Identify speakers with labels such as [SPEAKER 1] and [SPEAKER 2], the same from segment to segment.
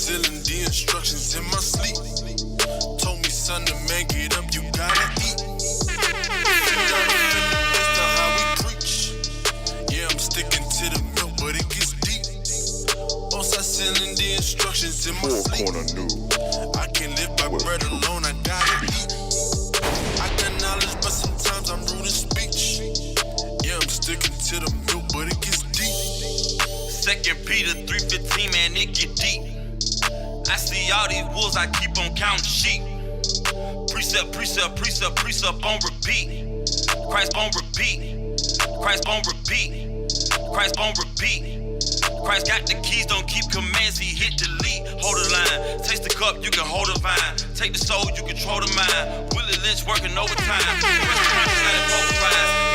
[SPEAKER 1] sealing the instructions in my sleep. Told me, son, the man, get up, you gotta eat. That's not how we preach. Yeah, I'm sticking to the milk, but it gets deep. Also sealing the instructions in my sleep. I can't live by bread alone, I gotta eat. I got knowledge, but sometimes I'm rude in speech. Yeah, I'm sticking to the milk, but it gets deep.
[SPEAKER 2] 2 Peter 3:15, man, it get deep. I see all these wolves, I keep on counting sheep. Precept, precept, precept, precept on repeat. Christ on repeat. Christ on repeat. Christ on repeat. Christ got the keys, don't keep commands, he hit delete. Hold the line, taste the cup, you can hold the vine. Take the soul, you control the mind. Willie Lynch working overtime.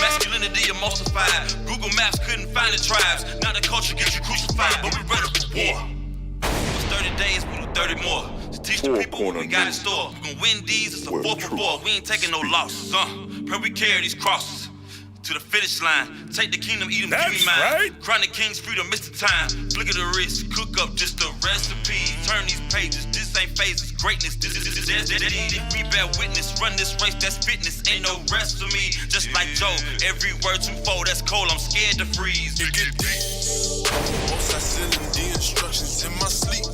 [SPEAKER 2] Masculinity emulsified. Google Maps couldn't find the tribes. Now the culture gets you crucified, but we ready for war. It's 30 days, we do 30 more. To teach the people what we got in store. We gon' win these, it's a 4-for-4. We ain't taking no losses. Pray we carry these crosses to the finish line. Take the kingdom, eat them, give me mine. Right. Chronic Kings, freedom, miss the time. Flick of the wrist, cook up just a recipe. Turn these pages, this ain't phases. Greatness, this is we bear witness. Run this race, that's fitness. Ain't no rest for me. Just like Joe, every word twofold, that's cold. I'm scared to freeze.
[SPEAKER 1] It get deep. Most I sealing the instructions in my sleep.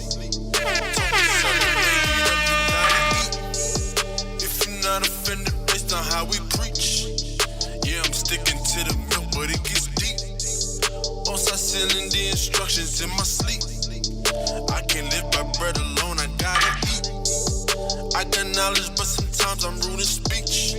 [SPEAKER 1] If you're not offended based on how we preach, yeah, I'm sticking to the milk, but it gets deep. Also, I sealing the instructions in my sleep. I can't live by bread alone, I gotta eat. I got knowledge, but sometimes I'm rude in speech.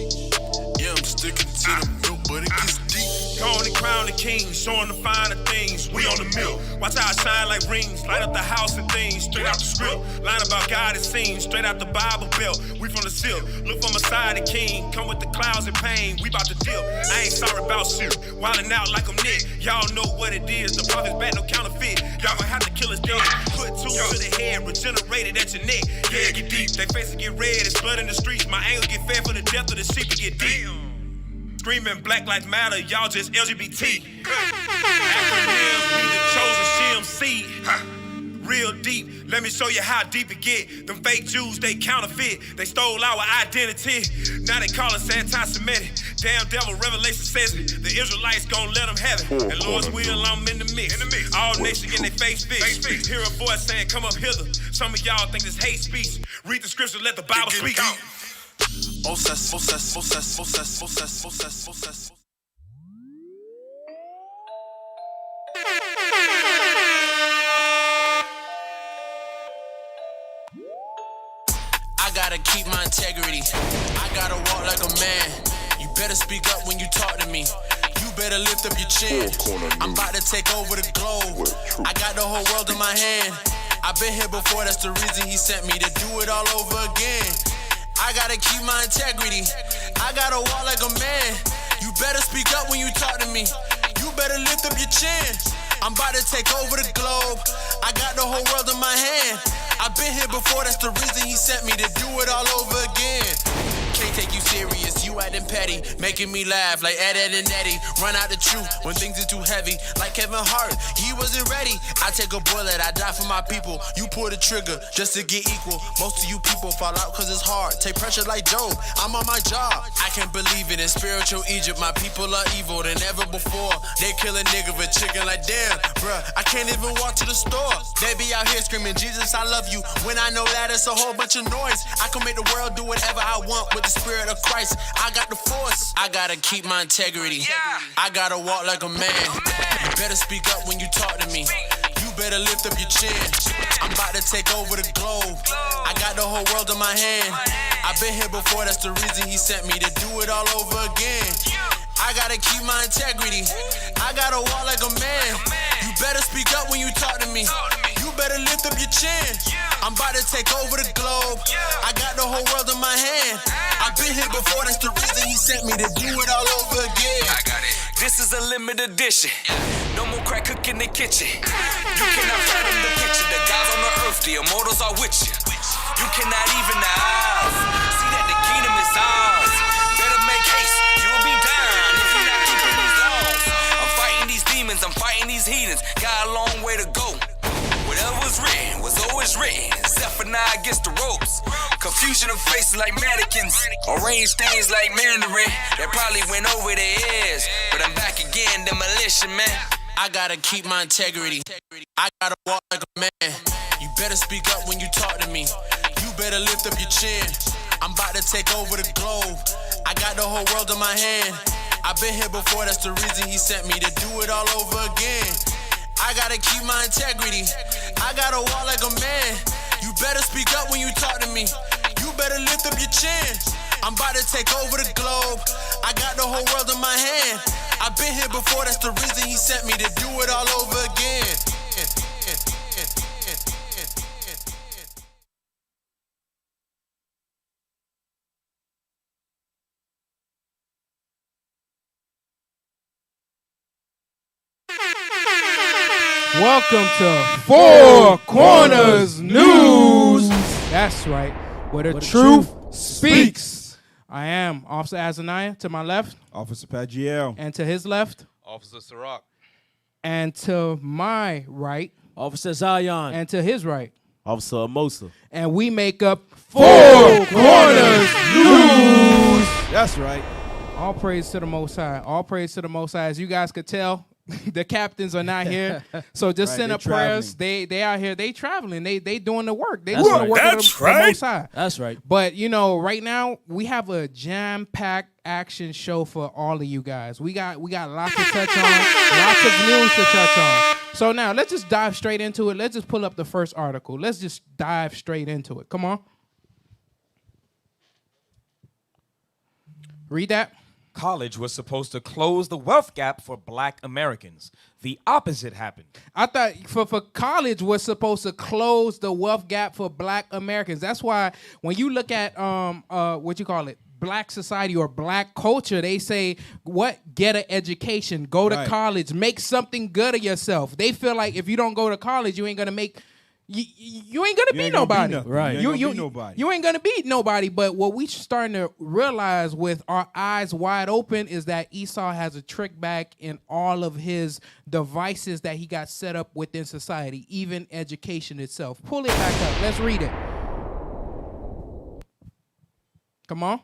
[SPEAKER 1] Yeah, I'm sticking to the milk, but it gets deep.
[SPEAKER 3] Gone and crown the king, showing the finer things. We on the milk. Watch how I shine like rings. Light up the house and things. Straight out the script. Line about God it seems. Straight out the Bible belt. We from the silk. Look from Messiah the king. Come with the clouds and pain. We bout to deal. I ain't sorry about shit. Wildin' out like I'm Nick. Y'all know what it is. The prophet's back, no counterfeit. Y'all gon' have to kill us dead. Put two to the head. Regenerated at your neck. Yeah, get deep. They faces get red. It's blood in the streets. My angles get fed for the death of the sheep to get deep. Screaming Black Lives Matter, y'all just LGBT. Acronyms be the chosen CMC. Real deep, let me show you how deep it get. Them fake Jews, they counterfeit. They stole our identity. Now they call us anti-Semitic. Damn devil, Revelation says it. The Israelites gon' let them have it. And Lord's will, I'm in the mix. All nations getting their face fixed. Hear a voice saying, come up hither. Some of y'all think this hate speech. Read the scripture, let the Bible speak.
[SPEAKER 1] I
[SPEAKER 4] gotta keep my integrity. I gotta walk like a man. You better speak up when you talk to me. You better lift up your chin. I'm about to take over the globe. I got the whole world in my hand. I've been here before, that's the reason he sent me to do it all over again. I gotta keep my integrity. I gotta walk like a man. You better speak up when you talk to me. You better lift up your chin. I'm about to take over the globe. I got the whole world in my hand. I've been here before, that's the reason he sent me to do it all over again. Can't take you serious, you acting petty, making me laugh like Ed and Eddie. Run out the truth when things are too heavy, like Kevin Hart, he wasn't ready. I take a bullet, I die for my people. You pull the trigger just to get equal. Most of you people fall out cause it's hard. Take pressure like Job, I'm on my job. I can't believe it, in spiritual Egypt, my people are evil than ever before. They kill a nigga for chicken like damn, bruh, I can't even walk to the store. They be out here screaming, Jesus, I love you, when I know that it's a whole bunch of noise. I can make the world do whatever I want with the spirit of Christ. I got the force. I gotta keep my integrity. I gotta walk like a man. You better speak up when you talk to me. You better lift up your chin. I'm about to take over the globe. I got the whole world in my hand. I've been here before, that's the reason he sent me to do it all over again. I gotta keep my integrity. I gotta walk like a man. You better speak up when you talk to me. You better lift up your chin. I'm about to take over the globe. I got the whole world in my hand. I've been here before, that's the reason he sent me to do it all over again.
[SPEAKER 5] I got it. This is a limited edition. No more crack cook in the kitchen. You cannot fathom the picture. The gods on the earth, the immortals are with you. You cannot even the eyes. See that the kingdom is ours. Better make haste, you will be down if you're not keeping these laws. I'm fighting these demons, I'm fighting these heathens. Got a long way to go. Whatever was written was always written. now against the ropes. Confusion of faces like mannequins. Arranged things like Mandarin that probably went over their ears. But I'm back again, demolition, man.
[SPEAKER 4] I gotta keep my integrity. I gotta walk like a man. You better speak up when you talk to me. You better lift up your chin. I'm about to take over the globe. I got the whole world in my hand. I've been here before, that's the reason he sent me to do it all over again. I gotta keep my integrity. I gotta walk like a man. You better speak up when you talk to me. You better lift up your chin. I'm about to take over the globe. I got the whole world in my hand. I've been here before, that's the reason he sent me to do it all over again.
[SPEAKER 6] Welcome to Four Corners News. That's right, where the truth speaks. I am Officer Azaniah, to my left.
[SPEAKER 7] Officer Pagiel.
[SPEAKER 6] And to his left.
[SPEAKER 8] Officer Sirach.
[SPEAKER 6] And to my right.
[SPEAKER 9] Officer Zion.
[SPEAKER 6] And to his right.
[SPEAKER 9] Officer Amosa.
[SPEAKER 6] And we make up Four Corners News.
[SPEAKER 7] That's right.
[SPEAKER 6] All praise to the Most High. All praise to the Most High. As you guys could tell, the captains are not here, so just send up prayers. They out here. They traveling. They doing the work. They doing the work of the Most High.
[SPEAKER 9] That's right.
[SPEAKER 6] But you know, right now we have a jam-packed action show for all of you guys. We got lots to touch on, lots of news to touch on. So now let's just dive straight into it. Let's just pull up the first article. Let's just dive straight into it. Come on, read that.
[SPEAKER 8] College was supposed to close the wealth gap for black Americans. The opposite happened.
[SPEAKER 6] I thought for college was supposed to close the wealth gap for black Americans. That's why when you look at what you call it, black society or black culture, they say, what? Get an education, go to college, make something good of yourself. They feel like if you don't go to college, you ain't gonna make you ain't gonna beat nobody.
[SPEAKER 7] Right.
[SPEAKER 6] You ain't gonna beat nobody. But what we starting to realize with our eyes wide open is that Esau has a trick bag in all of his devices that he got set up within society, even education itself. Pull it back up. Let's read it. Come on.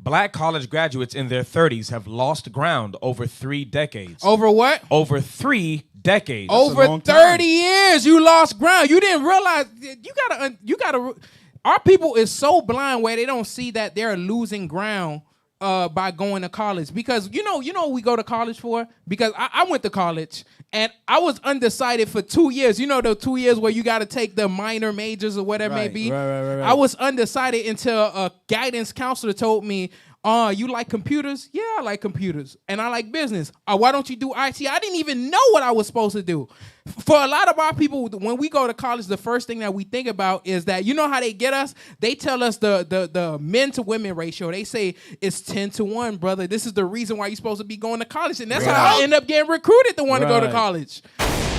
[SPEAKER 8] Black college graduates in their 30s have lost ground over 3 decades.
[SPEAKER 6] Over what?
[SPEAKER 8] Over 3 decades.
[SPEAKER 6] Over 30 years, you lost ground. You didn't realize. You gotta. Our people is so blind where they don't see that they're losing ground by going to college. Because you know what we go to college for? Because I went to college and I was undecided for 2 years. You know the 2 years where you got to take the minor majors or whatever it may be. Right. I was undecided until a guidance counselor told me, you like computers? Yeah, I like computers. And I like business. Why don't you do IT? I didn't even know what I was supposed to do. For a lot of our people, when we go to college, the first thing that we think about is that, you know how they get us? They tell us the men to women ratio. They say it's 10-1, brother. This is the reason why you're supposed to be going to college. And that's how I end up getting recruited to want to go to college.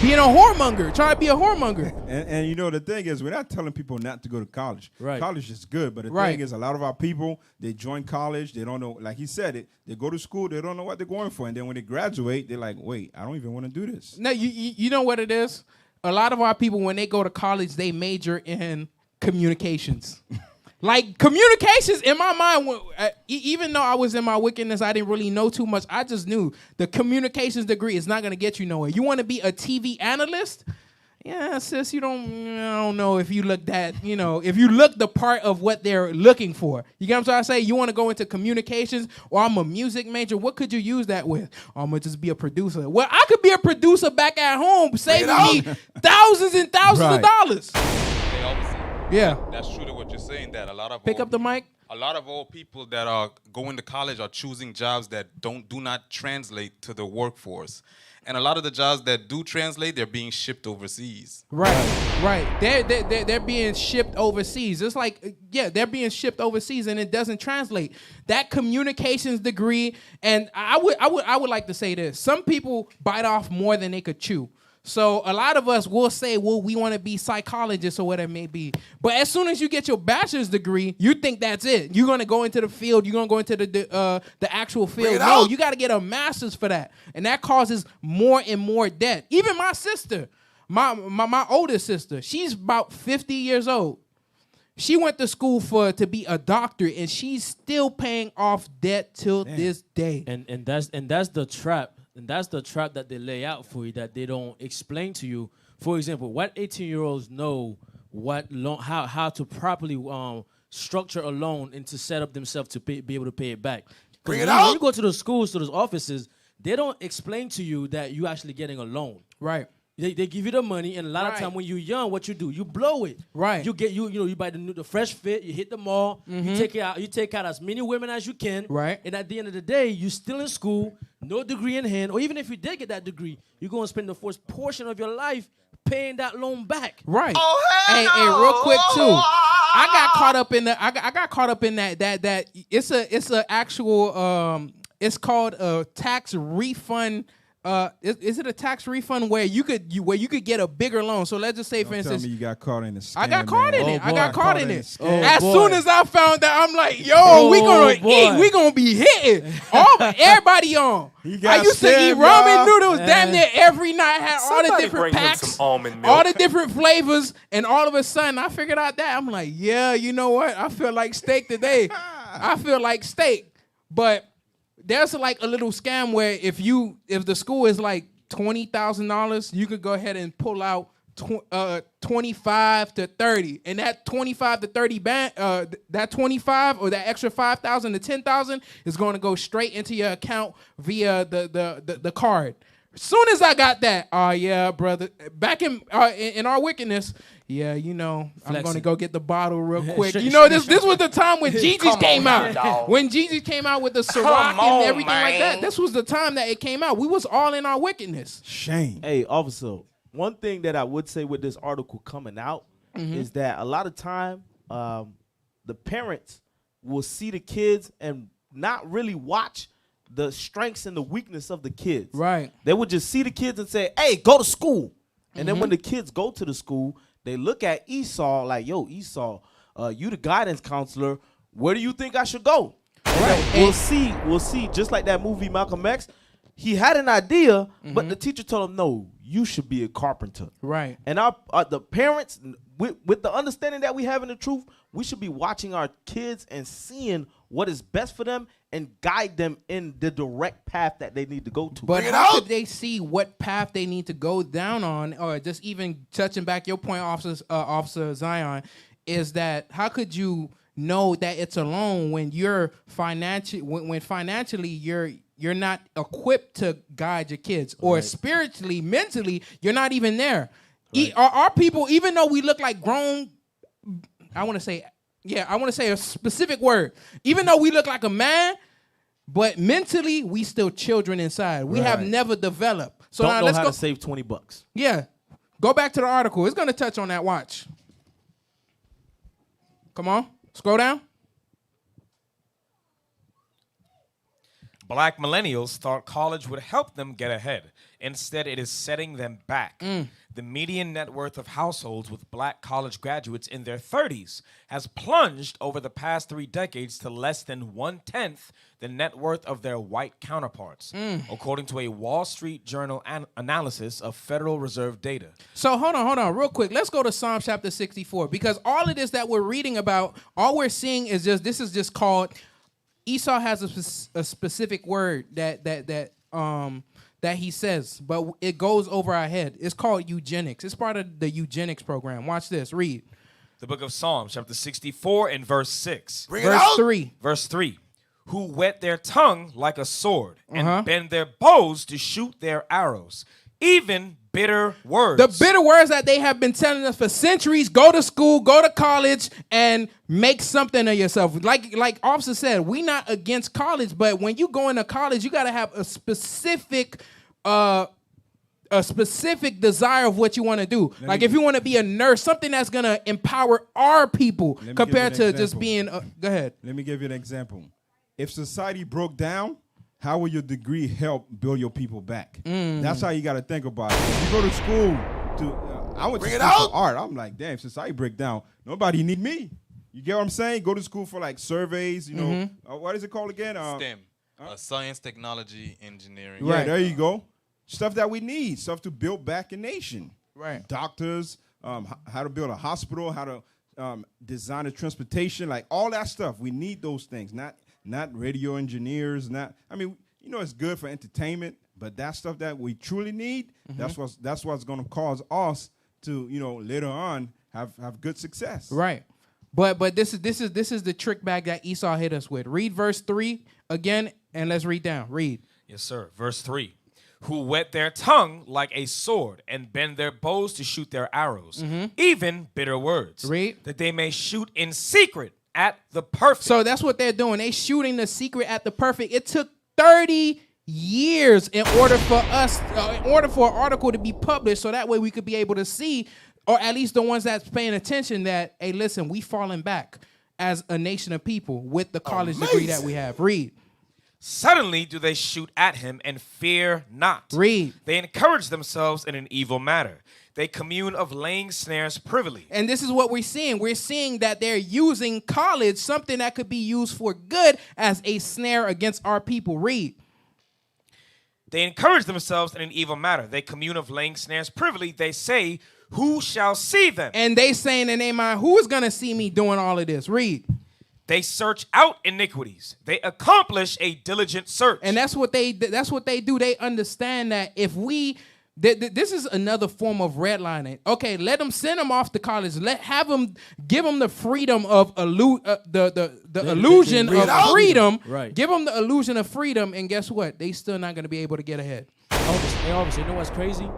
[SPEAKER 6] Being a whoremonger, trying to be a whoremonger.
[SPEAKER 7] And you know, the thing is, we're not telling people not to go to college.
[SPEAKER 9] Right.
[SPEAKER 7] College is good, but the thing is, a lot of our people, they join college, they don't know, like he said it, they go to school, they don't know what they're going for. And then when they graduate, they're like, wait, I don't even want to do this.
[SPEAKER 6] No, you know what it is? A lot of our people, when they go to college, they major in communications. Like, communications, in my mind, even though I was in my wickedness, I didn't really know too much. I just knew the communications degree is not going to get you nowhere. You want to be a TV analyst? Yeah, sis, I don't know if you look that, if you look the part of what they're looking for. You get what I'm trying to say? You want to go into communications, or I'm a music major. What could you use that with? I'm going to just be a producer. Well, I could be a producer back at home, saving me thousands and thousands of dollars. Yeah.
[SPEAKER 10] That's true to what you're saying, that a lot of
[SPEAKER 6] Pick up the mic.
[SPEAKER 10] A lot of old people that are going to college are choosing jobs that do not translate to the workforce. And a lot of the jobs that do translate, they're being shipped overseas.
[SPEAKER 6] Right. They're being shipped overseas. It's like, they're being shipped overseas and it doesn't translate. That communications degree, and I would like to say this. Some people bite off more than they could chew. So a lot of us will say, well, we want to be psychologists or whatever it may be. But as soon as you get your bachelor's degree, you think that's it. You're going to go into the field. You're going to go into the actual field. No, you got to get a master's for that. And that causes more and more debt. Even my sister, my oldest sister, she's about 50 years old. She went to school to be a doctor, and she's still paying off debt till this day.
[SPEAKER 9] And that's the trap. And that's the trap that they lay out for you that they don't explain to you. For example, what 18-year-olds know what loan, how to properly structure a loan and to set up themselves to be able to pay it back. Bring it out. When you go to those schools, to those offices, they don't explain to you that you're actually getting a loan.
[SPEAKER 6] Right.
[SPEAKER 9] They give you the money, and a lot of time when you're young, what you do, you blow it.
[SPEAKER 6] Right.
[SPEAKER 9] You get you buy the fresh fit, you hit the mall, you take out as many women as you can. Right. And at the end of the day, you're still in school, no degree in hand, or even if you did get that degree, you're gonna spend the first portion of your life paying that loan back.
[SPEAKER 6] Right. Oh, hey, real quick too. I got caught up in that it's a actual it's called a tax refund. Is it a tax refund where you could get a bigger loan? So let's just say, for instance,
[SPEAKER 7] tell me you got caught in a scam.
[SPEAKER 6] I got caught in it. I got caught in it.
[SPEAKER 7] As
[SPEAKER 6] soon as I found that, I'm like, yo, we gonna eat. We gonna be hitting. Everybody on. I used to eat ramen noodles damn near every night. Had all the different packs, all the different flavors, and all of a sudden I figured out that I'm like, yeah, you know what? I feel like steak today. I feel like steak, but. There's like a little scam where if the school is like $20,000, you could go ahead and pull out 25 to 30, and that 25 to 30 that 25 or that extra 5,000 to 10,000 is going to go straight into your account via the card. As soon as I got that, yeah, brother, back in our wickedness. Yeah, you know, flexing. I'm going to go get the bottle real quick. You know, this was the time when Jesus came out. Dog. When Jesus came out with the Ciroc and everything like that. This was the time that it came out. We was all in our wickedness.
[SPEAKER 7] Shame.
[SPEAKER 9] Hey, officer, one thing that I would say with this article coming out is that a lot of time the parents will see the kids and not really watch the strengths and the weakness of the kids.
[SPEAKER 6] Right.
[SPEAKER 9] They would just see the kids and say, hey, go to school. And then when the kids go to the school, they look at Esau like, yo, Esau, you the guidance counselor. Where do you think I should go? Right. We'll see. Just like that movie Malcolm X, he had an idea, but the teacher told him, no, you should be a carpenter.
[SPEAKER 6] Right.
[SPEAKER 9] And the parents, with the understanding that we have in the truth, we should be watching our kids and seeing what is best for them and guide them in the direct path that they need to go to.
[SPEAKER 6] But how could they see what path they need to go down on, or just even touching back your point, Officer Zion, is that how could you know that it's a loan when you're financially you're not equipped to guide your kids, or spiritually, mentally, you're not even there. Right. Our people, even though we look like grown, I want to say a specific word. Even though we look like a man, but mentally we still children inside. We have never developed. So
[SPEAKER 9] don't
[SPEAKER 6] now
[SPEAKER 9] know
[SPEAKER 6] let's
[SPEAKER 9] how
[SPEAKER 6] go
[SPEAKER 9] to save $20.
[SPEAKER 6] Yeah, go back to the article. It's going to touch on that. Watch. Come on, scroll down.
[SPEAKER 8] Black millennials thought college would help them get ahead. Instead, it is setting them back. The median net worth of households with black college graduates in their 30s has plunged over the past 3 decades to less than 1/10 the net worth of their white counterparts, according to a Wall Street Journal analysis of Federal Reserve data.
[SPEAKER 6] So hold on, real quick. Let's go to Psalm chapter 64, because all of this that we're reading about, all we're seeing is this is just called, Esau has a specific word that he says, but it goes over our head. It's called eugenics. It's part of the eugenics program. Watch this. Read.
[SPEAKER 8] The book of Psalms, chapter 64 and verse 6.
[SPEAKER 6] Verse 3.
[SPEAKER 8] Verse 3. Who whet their tongue like a sword and bend their bows to shoot their arrows. Even bitter words.
[SPEAKER 6] The bitter words that they have been telling us for centuries. Go to school, go to college, and make something of yourself. Like Officer said, we not against college, but when you go into college, you got to have a specific desire of what you want to do. If you want to be a nurse, something that's going to empower our people compared to just being... go ahead.
[SPEAKER 7] Let me give you an example. If society broke down, how will your degree help build your people back? That's how you got to think about it. If you go to school I went to school for art. I'm like, damn, since I break down, nobody need me. You get what I'm saying? Go to school for like surveys, you know. What is it called again?
[SPEAKER 10] STEM. Science, technology, engineering.
[SPEAKER 7] Yeah, there you go. Stuff that we need, stuff to build back a nation.
[SPEAKER 6] Right.
[SPEAKER 7] Doctors, how to build a hospital, how to design a transportation, like all that stuff. We need those things, not radio engineers, it's good for entertainment, but that stuff that we truly need, that's what's going to cause us to, later on have good success.
[SPEAKER 6] Right. But this is the trick bag that Esau hit us with. Read verse 3 again, and let's read down. Read.
[SPEAKER 8] Yes, sir. Verse 3. Who whet their tongue like a sword and bend their bows to shoot their arrows, even bitter words.
[SPEAKER 6] Read.
[SPEAKER 8] That they may shoot in secret at the perfect.
[SPEAKER 6] So that's what they're doing. They shooting the secret at the perfect. It took 30 years in order for an article to be published, so that way we could be able to see, or at least the ones that's paying attention, that, hey, listen, we falling back as a nation of people with the college degree that we have. Read.
[SPEAKER 8] Suddenly do they shoot at him and fear not.
[SPEAKER 6] Read.
[SPEAKER 8] They encourage themselves in an evil matter. They commune of laying snares privily.
[SPEAKER 6] And this is what we're seeing. We're seeing that they're using college, something that could be used for good, as a snare against our people. Read.
[SPEAKER 8] They encourage themselves in an evil matter. They commune of laying snares privily. They say, who shall see them?
[SPEAKER 6] And they saying in their mind, who is going to see me doing all of this? Read.
[SPEAKER 8] They search out iniquities. They accomplish a diligent search.
[SPEAKER 6] And that's what they do. They understand that if we, this is another form of redlining. Okay, let them send them off to college. Give them the freedom of the illusion of freedom.
[SPEAKER 9] Right.
[SPEAKER 6] Give them the illusion of freedom, and guess what? They still not going to be able to get ahead.
[SPEAKER 9] Obviously, you know what's crazy?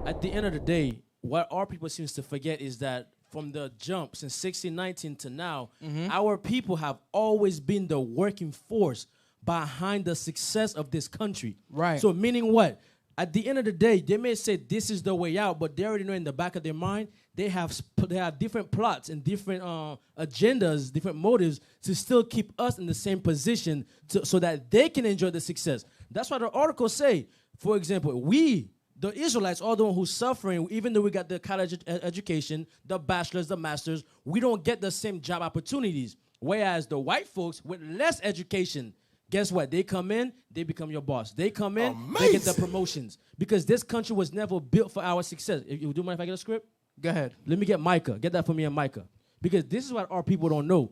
[SPEAKER 9] At the end of the day, what our people seems to forget is that from the jump since 1619 to now, our people have always been the working force behind the success of this country.
[SPEAKER 6] Right.
[SPEAKER 9] So meaning what? At the end of the day, they may say this is the way out, but they already know in the back of their mind they have different plots and different agendas, different motives to still keep us in the same position so that they can enjoy the success. That's why the articles say, for example, the Israelites are the one who's suffering, even though we got the college education, the bachelors, the masters, we don't get the same job opportunities. Whereas the white folks with less education, guess what? They come in, they become your boss. They come in, they get the promotions. Because this country was never built for our success. You do mind if I get a script?
[SPEAKER 6] Go ahead.
[SPEAKER 9] Let me get Micah. Get that for me and Micah. Because this is what our people don't know.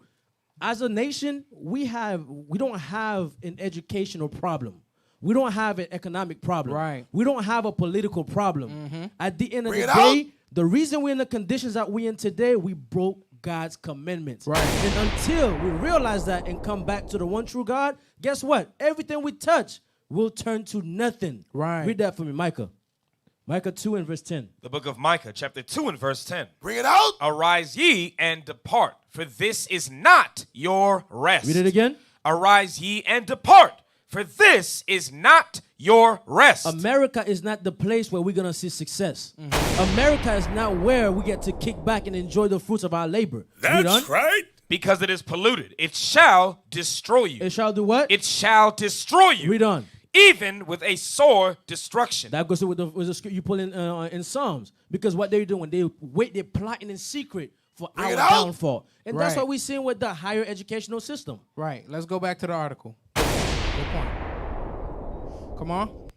[SPEAKER 9] As a nation, we don't have an educational problem. We don't have an economic problem.
[SPEAKER 6] Right.
[SPEAKER 9] We don't have a political problem. At the end of the day, the reason we're in the conditions that we're in today, we broke God's commandments.
[SPEAKER 6] Right.
[SPEAKER 9] And until we realize that and come back to the one true God, guess what? Everything we touch will turn to nothing.
[SPEAKER 6] Right.
[SPEAKER 9] Read that for me, Micah. Micah 2 and verse 10.
[SPEAKER 8] The book of Micah, chapter 2 and verse 10.
[SPEAKER 1] Bring it out.
[SPEAKER 8] Arise ye and depart, for this is not your rest.
[SPEAKER 9] Read it again.
[SPEAKER 8] Arise ye and depart, for this is not your rest.
[SPEAKER 9] America is not the place where we're going to see success. America is not where we get to kick back and enjoy the fruits of our labor.
[SPEAKER 3] That's right.
[SPEAKER 8] Because it is polluted. It shall destroy you.
[SPEAKER 9] It shall do what?
[SPEAKER 8] It shall destroy you.
[SPEAKER 9] Read on.
[SPEAKER 8] Even with a sore destruction.
[SPEAKER 9] That goes with the script you pull in Psalms. Because what they're doing, they're plotting in secret for our downfall. And that's what we're seeing with the higher educational system.
[SPEAKER 6] Right. Let's go back to the article. Good point. Come on.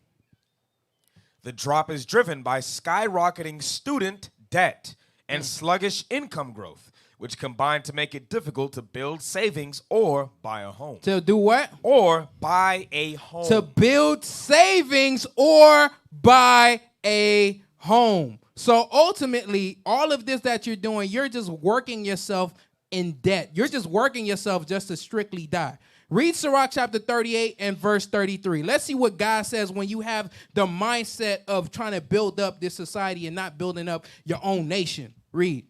[SPEAKER 8] The drop is driven by skyrocketing student debt and sluggish income growth, which combine to make it difficult to build savings or buy a home.
[SPEAKER 6] To do what?
[SPEAKER 8] Or buy a home.
[SPEAKER 6] To build savings or buy a home. So ultimately, all of this that you're doing, you're just working yourself in debt. You're just working yourself just to strictly die. Read Sirach chapter 38 and verse 33. Let's see what God says when you have the mindset of trying to build up this society and not building up your own nation. Read.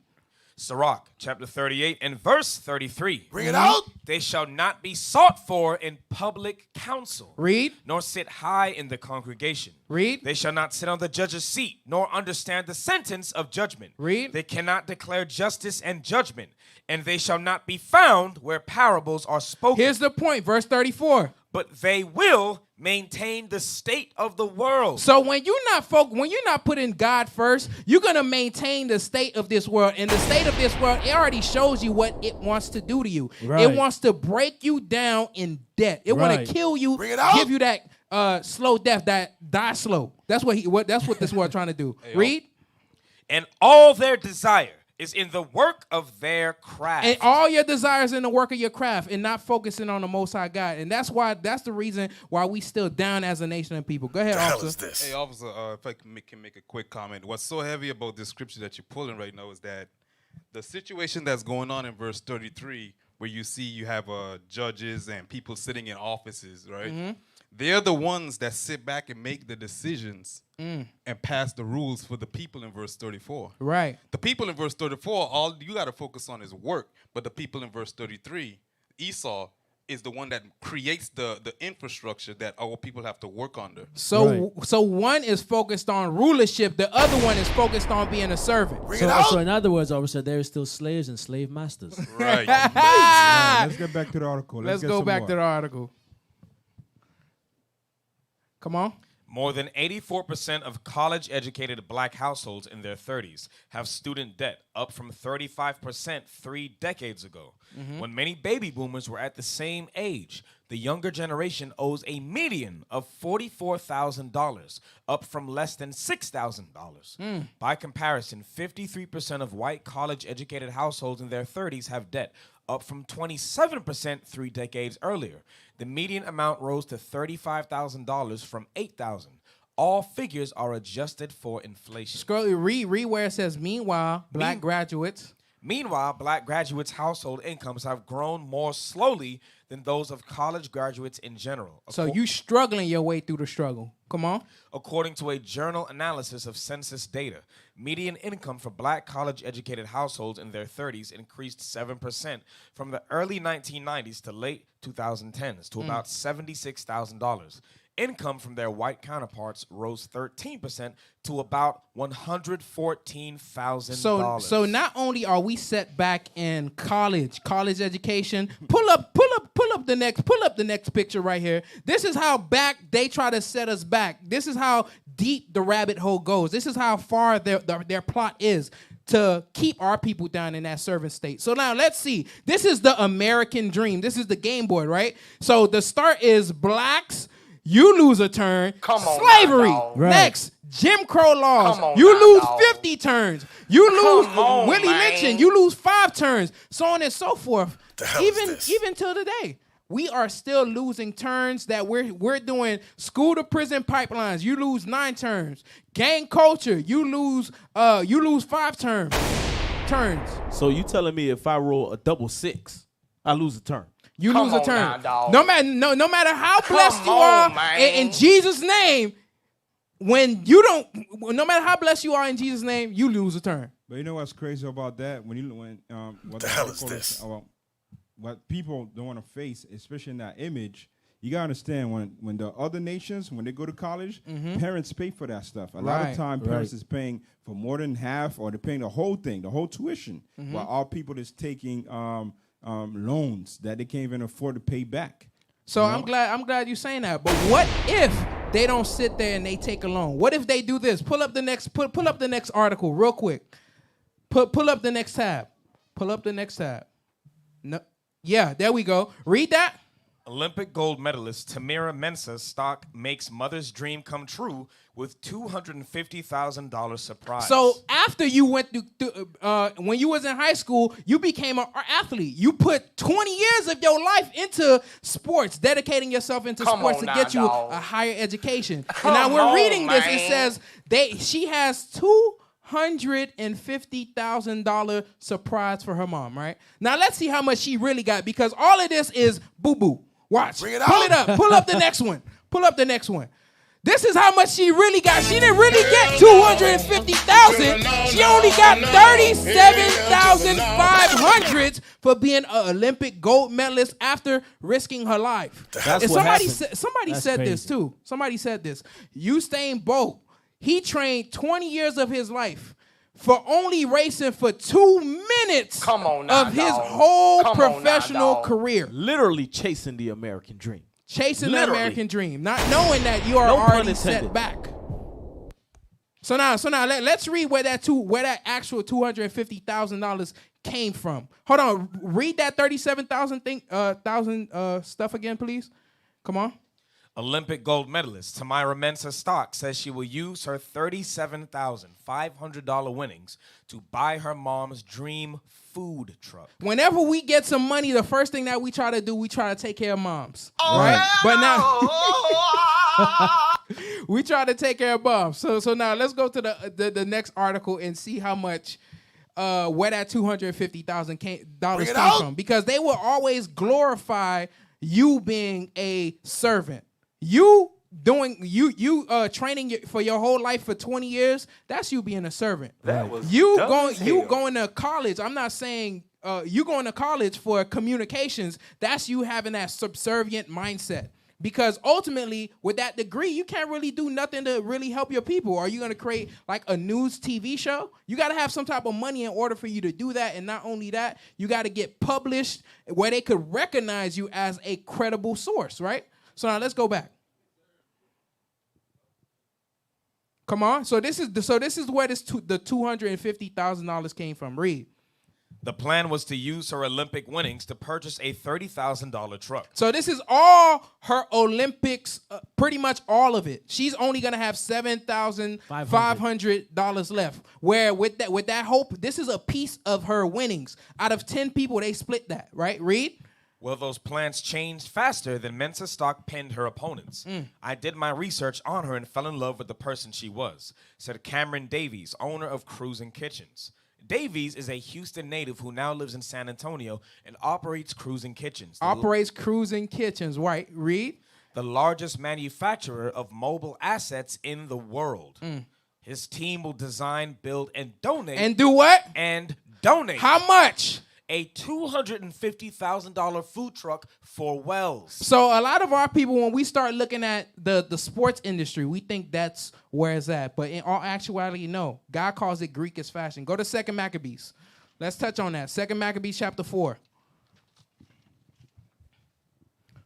[SPEAKER 8] Sirach chapter 38 and verse 33.
[SPEAKER 1] Bring it out.
[SPEAKER 8] They shall not be sought for in public council.
[SPEAKER 6] Read.
[SPEAKER 8] Nor sit high in the congregation.
[SPEAKER 6] Read.
[SPEAKER 8] They shall not sit on the judge's seat, nor understand the sentence of judgment.
[SPEAKER 6] Read.
[SPEAKER 8] They cannot declare justice and judgment, and they shall not be found where parables are spoken.
[SPEAKER 6] Here's the point, verse 34.
[SPEAKER 8] but they will maintain the state of the world.
[SPEAKER 6] So when you're not putting God first, you're gonna maintain the state of this world. And the state of this world, it already shows you what it wants to do to you.
[SPEAKER 9] Right.
[SPEAKER 6] It wants to break you down in debt. It want
[SPEAKER 9] Right.
[SPEAKER 6] to kill you,
[SPEAKER 1] Bring it out.
[SPEAKER 6] give you that slow death, that die slow. That's what this world trying to do. Read.
[SPEAKER 8] And all their desire is in the work of their craft.
[SPEAKER 6] And all your desires in the work of your craft and not focusing on the Most High God. And that's the reason why we still down as a nation of people. Go ahead,
[SPEAKER 1] The hell
[SPEAKER 6] officer.
[SPEAKER 1] is this?
[SPEAKER 10] Hey, officer, if I can make a quick comment. What's so heavy about this scripture that you're pulling right now is that the situation that's going on in verse 33, where you have judges and people sitting in offices, right?
[SPEAKER 6] Mm-hmm.
[SPEAKER 10] They're the ones that sit back and make the decisions and pass the rules for the people in verse 34.
[SPEAKER 6] Right.
[SPEAKER 10] The people in verse 34, all you got to focus on is work. But the people in verse 33, Esau, is the one that creates the infrastructure that our people have to work under.
[SPEAKER 6] So one is focused on rulership. The other one is focused on being a servant.
[SPEAKER 1] Bring it out.
[SPEAKER 9] So in other words, officer, there are still slaves and slave masters.
[SPEAKER 10] Right.
[SPEAKER 7] Let's get back to the article.
[SPEAKER 6] Let's
[SPEAKER 7] get
[SPEAKER 6] go
[SPEAKER 7] some
[SPEAKER 6] back
[SPEAKER 7] more.
[SPEAKER 6] to the article. Come on.
[SPEAKER 8] More than 84% of college-educated black households in their 30s have student debt, up from 35% 3 decades ago. When many baby boomers were at the same age, the younger generation owes a median of $44,000, up from less than $6,000. By comparison, 53% of white college-educated households in their 30s have debt, up from 27% 3 decades earlier. The median amount rose to $35,000 from $8,000. All figures are adjusted for inflation.
[SPEAKER 6] Read where it says, meanwhile, black graduates.
[SPEAKER 8] Meanwhile, black graduates' household incomes have grown more slowly than those of college graduates in general.
[SPEAKER 6] So you struggling your way through the struggle. Come on.
[SPEAKER 8] According to a journal analysis of census data, median income for black college-educated households in their 30s increased 7% from the early 1990s to late 2010s to about $76,000. Income from their white counterparts rose 13% to about $114,000.
[SPEAKER 6] So not only are we set back in college education, pull up the next picture right here. This is how back they try to set us back. This is how deep the rabbit hole goes. This is how far their plot is to keep our people down in that servant state. So now let's see. This is the American dream. This is the game board, right? So the start is blacks. You lose a turn.
[SPEAKER 1] Come on
[SPEAKER 6] Slavery.
[SPEAKER 1] now, dog.
[SPEAKER 9] Right.
[SPEAKER 6] Next, Jim Crow laws.
[SPEAKER 1] Come on
[SPEAKER 6] You
[SPEAKER 1] now,
[SPEAKER 6] lose
[SPEAKER 1] dog.
[SPEAKER 6] 50 turns. You lose
[SPEAKER 1] Come on,
[SPEAKER 6] Willie
[SPEAKER 1] man.
[SPEAKER 6] lynching. You lose 5 turns. So on and so forth.
[SPEAKER 1] The hell is this?
[SPEAKER 6] Even till today, we are still losing turns that we're doing school to prison pipelines. You lose 9 turns. Gang culture. You lose 5 turns.
[SPEAKER 11] So you telling me if I roll a double 6, I lose a turn?
[SPEAKER 6] You
[SPEAKER 1] Come
[SPEAKER 6] lose a
[SPEAKER 1] on
[SPEAKER 6] turn.
[SPEAKER 1] now, dog.
[SPEAKER 6] No matter how blessed you
[SPEAKER 1] on,
[SPEAKER 6] are
[SPEAKER 1] man.
[SPEAKER 6] in Jesus' name, no matter how blessed you are in Jesus' name, you lose a turn.
[SPEAKER 7] But you know what's crazy about that? What
[SPEAKER 1] The hell is this?
[SPEAKER 7] What people don't want to face, especially in that image, you gotta understand when the other nations, when they go to college, parents pay for that stuff. A lot
[SPEAKER 6] Right.
[SPEAKER 7] of time, parents is paying for more than half, or they're paying the whole thing, the whole tuition, while our people is taking loans that they can't even afford to pay back.
[SPEAKER 6] So I'm glad you're saying that. But what if they don't sit there and they take a loan? What if they do this? Pull up the next article real quick. Pull up the next tab. Pull up the next tab. No. Yeah, there we go. Read that.
[SPEAKER 8] Olympic gold medalist Tamira Mensah's stock makes mother's dream come true with $250,000 surprise.
[SPEAKER 6] So after you went through when you was in high school, you became an athlete. You put 20 years of your life into sports, dedicating yourself into
[SPEAKER 1] Come
[SPEAKER 6] sports
[SPEAKER 1] on
[SPEAKER 6] to
[SPEAKER 1] now,
[SPEAKER 6] get you
[SPEAKER 1] dog.
[SPEAKER 6] a higher education.
[SPEAKER 1] Come
[SPEAKER 6] and now we're
[SPEAKER 1] on,
[SPEAKER 6] reading this.
[SPEAKER 1] man.
[SPEAKER 6] It says she has $250,000 surprise for her mom, right? Now let's see how much she really got, because all of this is boo-boo. Watch.
[SPEAKER 1] Bring it
[SPEAKER 6] Pull
[SPEAKER 1] out.
[SPEAKER 6] it up. Pull up the next one. Pull up the next one. This is how much she really got. She didn't really get $250,000. She only got $37,500 for being an Olympic gold medalist after risking her life.
[SPEAKER 11] That's
[SPEAKER 6] And
[SPEAKER 11] what
[SPEAKER 6] somebody
[SPEAKER 11] happened.
[SPEAKER 9] That's
[SPEAKER 6] said this
[SPEAKER 9] crazy.
[SPEAKER 6] too. Somebody said this. Usain Bolt, he trained 20 years of his life for only racing for 2 minutes
[SPEAKER 1] Come on now,
[SPEAKER 6] of his
[SPEAKER 1] dog.
[SPEAKER 6] whole
[SPEAKER 1] Come on now,
[SPEAKER 6] professional
[SPEAKER 1] dog.
[SPEAKER 6] career.
[SPEAKER 11] Literally chasing the American dream.
[SPEAKER 6] Chasing the
[SPEAKER 11] Literally.
[SPEAKER 6] American dream, not knowing that you are
[SPEAKER 11] No pun
[SPEAKER 6] already set
[SPEAKER 11] intended.
[SPEAKER 6] back. So now let's read where that actual $250,000 came from. Hold on, read that 37,000 stuff again, please. Come on.
[SPEAKER 8] Olympic gold medalist Tamyra Mensah-Stock says she will use her $37,500 winnings to buy her mom's dream food truck.
[SPEAKER 6] Whenever we get some money, the first thing that we try to do, we try to take care of moms. Right? But now we try to take care of moms. So now let's go to the next article and see how much where that $250,000 came from. Because they will always glorify you being a servant. You training for your whole life for 20 years, that's you being a servant.
[SPEAKER 5] That was
[SPEAKER 6] you
[SPEAKER 5] dumb
[SPEAKER 6] going
[SPEAKER 5] as hell.
[SPEAKER 6] you going to college. I'm not saying you going to college for communications. That's you having that subservient mindset. Because ultimately, with that degree, you can't really do nothing to really help your people. Are you going to create like a news TV show? You got to have some type of money in order for you to do that. And not only that, you got to get published where they could recognize you as a credible source, right? So now let's go back. Come on. So this is where the $250,000 came from. Read.
[SPEAKER 8] The plan was to use her Olympic winnings to purchase a $30,000 truck.
[SPEAKER 6] So this is all her Olympics, pretty much all of it. She's only gonna have $7,500 left. Where with that hope, this is a piece of her winnings. Out of 10 people, they split that. Right? Read.
[SPEAKER 8] Well, those plans changed faster than Mensah-Stock pinned her opponents. I did my research on her and fell in love with the person she was, said Cameron Davies, owner of Cruising Kitchens. Davies is a Houston native who now lives in San Antonio and operates Cruising Kitchens.
[SPEAKER 6] Cruising Kitchens, right? Read.
[SPEAKER 8] The largest manufacturer of mobile assets in the world. His team will design, build, and donate.
[SPEAKER 6] And do what?
[SPEAKER 8] And donate.
[SPEAKER 6] How much?
[SPEAKER 8] A $250,000 food truck for Wells.
[SPEAKER 6] So a lot of our people, when we start looking at the sports industry, we think that's where it's at. But in all actuality, no. God calls it Greekish fashion. Go to 2 Maccabees. Let's touch on that. 2 Maccabees chapter 4.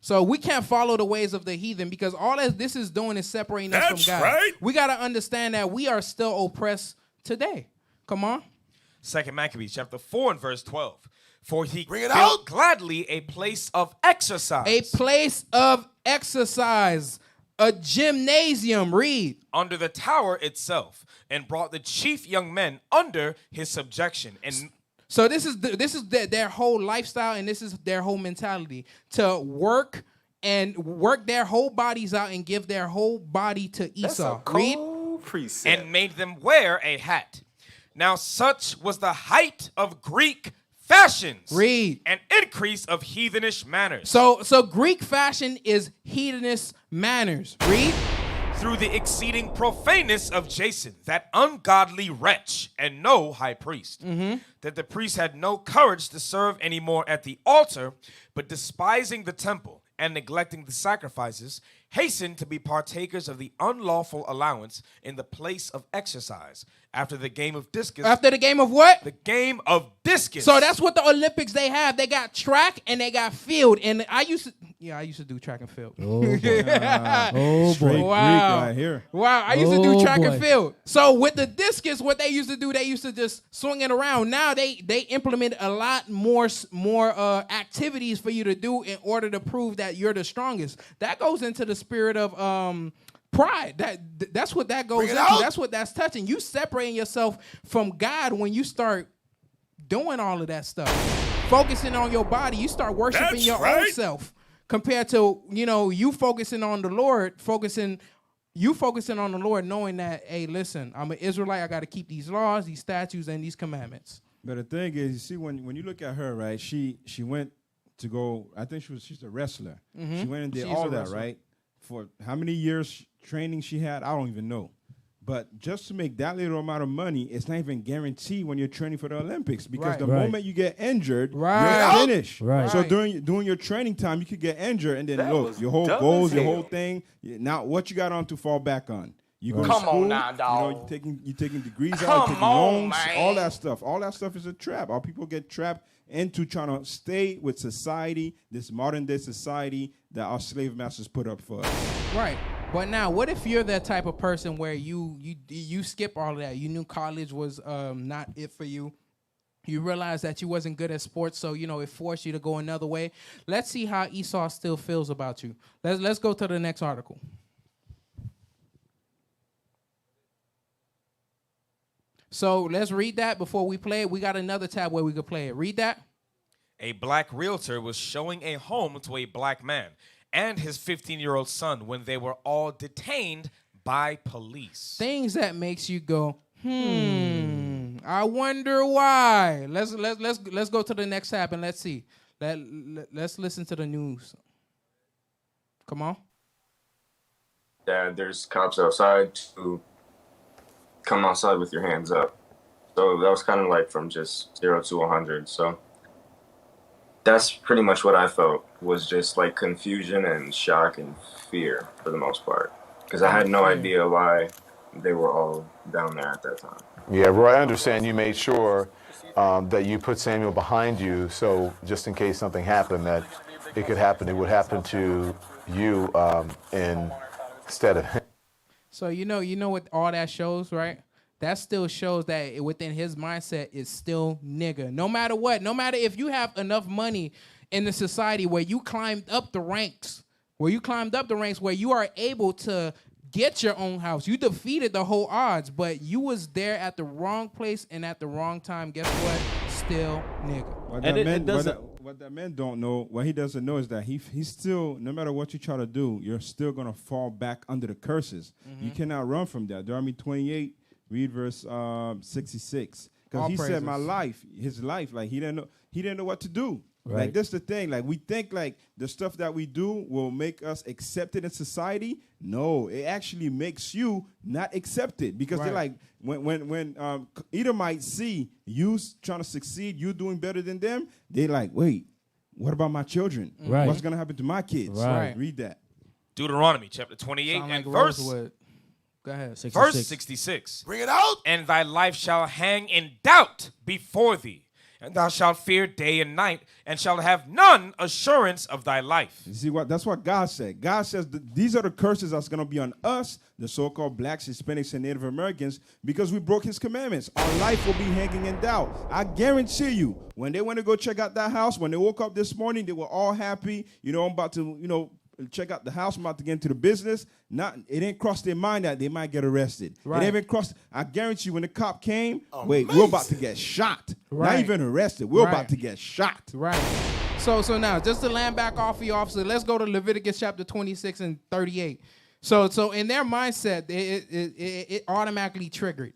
[SPEAKER 6] So we can't follow the ways of the heathen because all that this is doing is separating us from God.
[SPEAKER 3] Right.
[SPEAKER 6] We got to understand that we are still oppressed today. Come on.
[SPEAKER 8] 2 Maccabees chapter 4 and verse 12. For he
[SPEAKER 3] Bring it
[SPEAKER 8] built
[SPEAKER 3] out.
[SPEAKER 8] gladly a place of exercise.
[SPEAKER 6] A place of exercise. A gymnasium. Read.
[SPEAKER 8] Under the tower itself, and brought the chief young men under his subjection. And
[SPEAKER 6] so this is their whole lifestyle, and this is their whole mentality to work their whole bodies out and give their whole body to Esau. Read.
[SPEAKER 5] Precept.
[SPEAKER 8] and made them wear a hat. Now such was the height of Greek fashions.
[SPEAKER 6] Read.
[SPEAKER 8] An increase of heathenish manners.
[SPEAKER 6] So Greek fashion is hedonist manners. Read.
[SPEAKER 8] Through the exceeding profaneness of Jason, that ungodly wretch, and no high priest, that the priest had no courage to serve anymore at the altar, but despising the temple and neglecting the sacrifices, hastened to be partakers of the unlawful allowance in the place of exercise. After the game of discus.
[SPEAKER 6] After the game of what?
[SPEAKER 8] The game of discus.
[SPEAKER 6] So that's what the Olympics they have. They got track and they got field. And I used to do track and field.
[SPEAKER 9] Oh, boy.
[SPEAKER 7] Straight Greek right here.
[SPEAKER 6] Wow, I used to do track
[SPEAKER 9] boy.
[SPEAKER 6] and field. So with the discus, what they used to do, they used to just swing it around. Now they implement a lot more activities for you to do in order to prove that you're the strongest. That goes into the spirit of pride. That's what that goes into. That's what that's touching. You separating yourself from God when you start doing all of that stuff. Focusing on your body, you start worshiping
[SPEAKER 3] That's
[SPEAKER 6] your
[SPEAKER 3] right.
[SPEAKER 6] own self. Compared to, you focusing on the Lord, focusing on the Lord, knowing that, hey, listen, I'm an Israelite, I got to keep these laws, these statutes, and these commandments.
[SPEAKER 7] But the thing is, you see, when you look at her, right, she went to go, I think she's a wrestler. She went and did
[SPEAKER 6] She's
[SPEAKER 7] all
[SPEAKER 6] a
[SPEAKER 7] that,
[SPEAKER 6] wrestler.
[SPEAKER 7] right? For how many years training she had, I don't even know. But just to make that little amount of money, it's not even guaranteed when you're training for the Olympics because
[SPEAKER 6] Right.
[SPEAKER 7] the
[SPEAKER 9] Right.
[SPEAKER 7] moment you get injured,
[SPEAKER 6] Right.
[SPEAKER 7] you're finished.
[SPEAKER 9] Right.
[SPEAKER 7] So
[SPEAKER 6] Right.
[SPEAKER 7] during your training time, you could get injured, and then
[SPEAKER 5] That
[SPEAKER 7] look,
[SPEAKER 5] was
[SPEAKER 7] your whole
[SPEAKER 5] dumb
[SPEAKER 7] goals,
[SPEAKER 5] as
[SPEAKER 7] your
[SPEAKER 5] hell.
[SPEAKER 7] whole thing. Now, what you got on to fall back on? You go to
[SPEAKER 5] Come on
[SPEAKER 7] school,
[SPEAKER 5] now, dog.
[SPEAKER 7] you're taking degrees out,
[SPEAKER 5] Come
[SPEAKER 7] taking
[SPEAKER 5] on,
[SPEAKER 7] loans,
[SPEAKER 5] man.
[SPEAKER 7] all that stuff. All that stuff is a trap. All people get trapped into trying to stay with society, this modern day society that our slave masters put up for us.
[SPEAKER 6] Right. But now, what if you're that type of person where you skip all of that? You knew college was not it for you. You realize that you wasn't good at sports, so it forced you to go another way. Let's see how Esau still feels about you. Let's go to the next article. So let's read that before we play it. We got another tab where we could play it. Read that.
[SPEAKER 8] A black realtor was showing a home to a black man and his 15-year-old son when they were all detained by police.
[SPEAKER 6] Things that makes you go, I wonder why. Let's go to the next tab and let's see. Let's listen to the news. Come on.
[SPEAKER 12] Dad, there's cops outside to come outside with your hands up. So that was kind of like from just 0 to 100. So that's pretty much what I felt, was just like confusion and shock and fear for the most part. Because I had no idea why they were all down there at that time.
[SPEAKER 13] Yeah, Roy, I understand you made sure that you put Samuel behind you, so just in case something happened, that it could happen, it would happen to you instead of him.
[SPEAKER 6] So you know what all that shows, right? That still shows that within his mindset is still nigga. No matter what, no matter if you have enough money in the society where you climbed up the ranks, where you are able to get your own house. You defeated the whole odds, but you was there at the wrong place and at the wrong time. Guess what? Still nigga.
[SPEAKER 7] What that man don't know, what he doesn't know is that he's still, no matter what you try to do, you're still going to fall back under the curses. You cannot run from that. Deuteronomy 28, read verse 66. Because he said his life, like he didn't know what to do. Right. Like, that's the thing. Like, we think, like, the stuff that we do will make us accepted in society. No, it actually makes you not accepted. Because they're like, when Edomites see you trying to succeed, you doing better than them, they're like, wait, what about my children?
[SPEAKER 9] Right.
[SPEAKER 7] What's going to happen to my kids?
[SPEAKER 9] Right.
[SPEAKER 7] Read that.
[SPEAKER 8] Deuteronomy chapter 28 and verse.
[SPEAKER 6] Go ahead.
[SPEAKER 9] 66.
[SPEAKER 8] Verse 66.
[SPEAKER 1] Bring it out.
[SPEAKER 8] And thy life shall hang in doubt before thee, and thou shalt fear day and night, and shalt have none assurance of thy life.
[SPEAKER 7] You see what? That's what God said. God says these are the curses that's going to be on us, the so-called blacks, Hispanics, and Native Americans, because we broke his commandments. Our life will be hanging in doubt. I guarantee you, when they went to go check out that house, when they woke up this morning, they were all happy. I'm about to, check out the house. I'm about to get into the business. It didn't cross their mind that they might get arrested. Right. It didn't cross. I guarantee you, when the cop came, wait, we're about to get shot. Right. Not even arrested. We're about to get shot.
[SPEAKER 6] Right. So now, just to land back off the officer, let's go to Leviticus chapter 26 and 38. So in their mindset, it automatically triggered.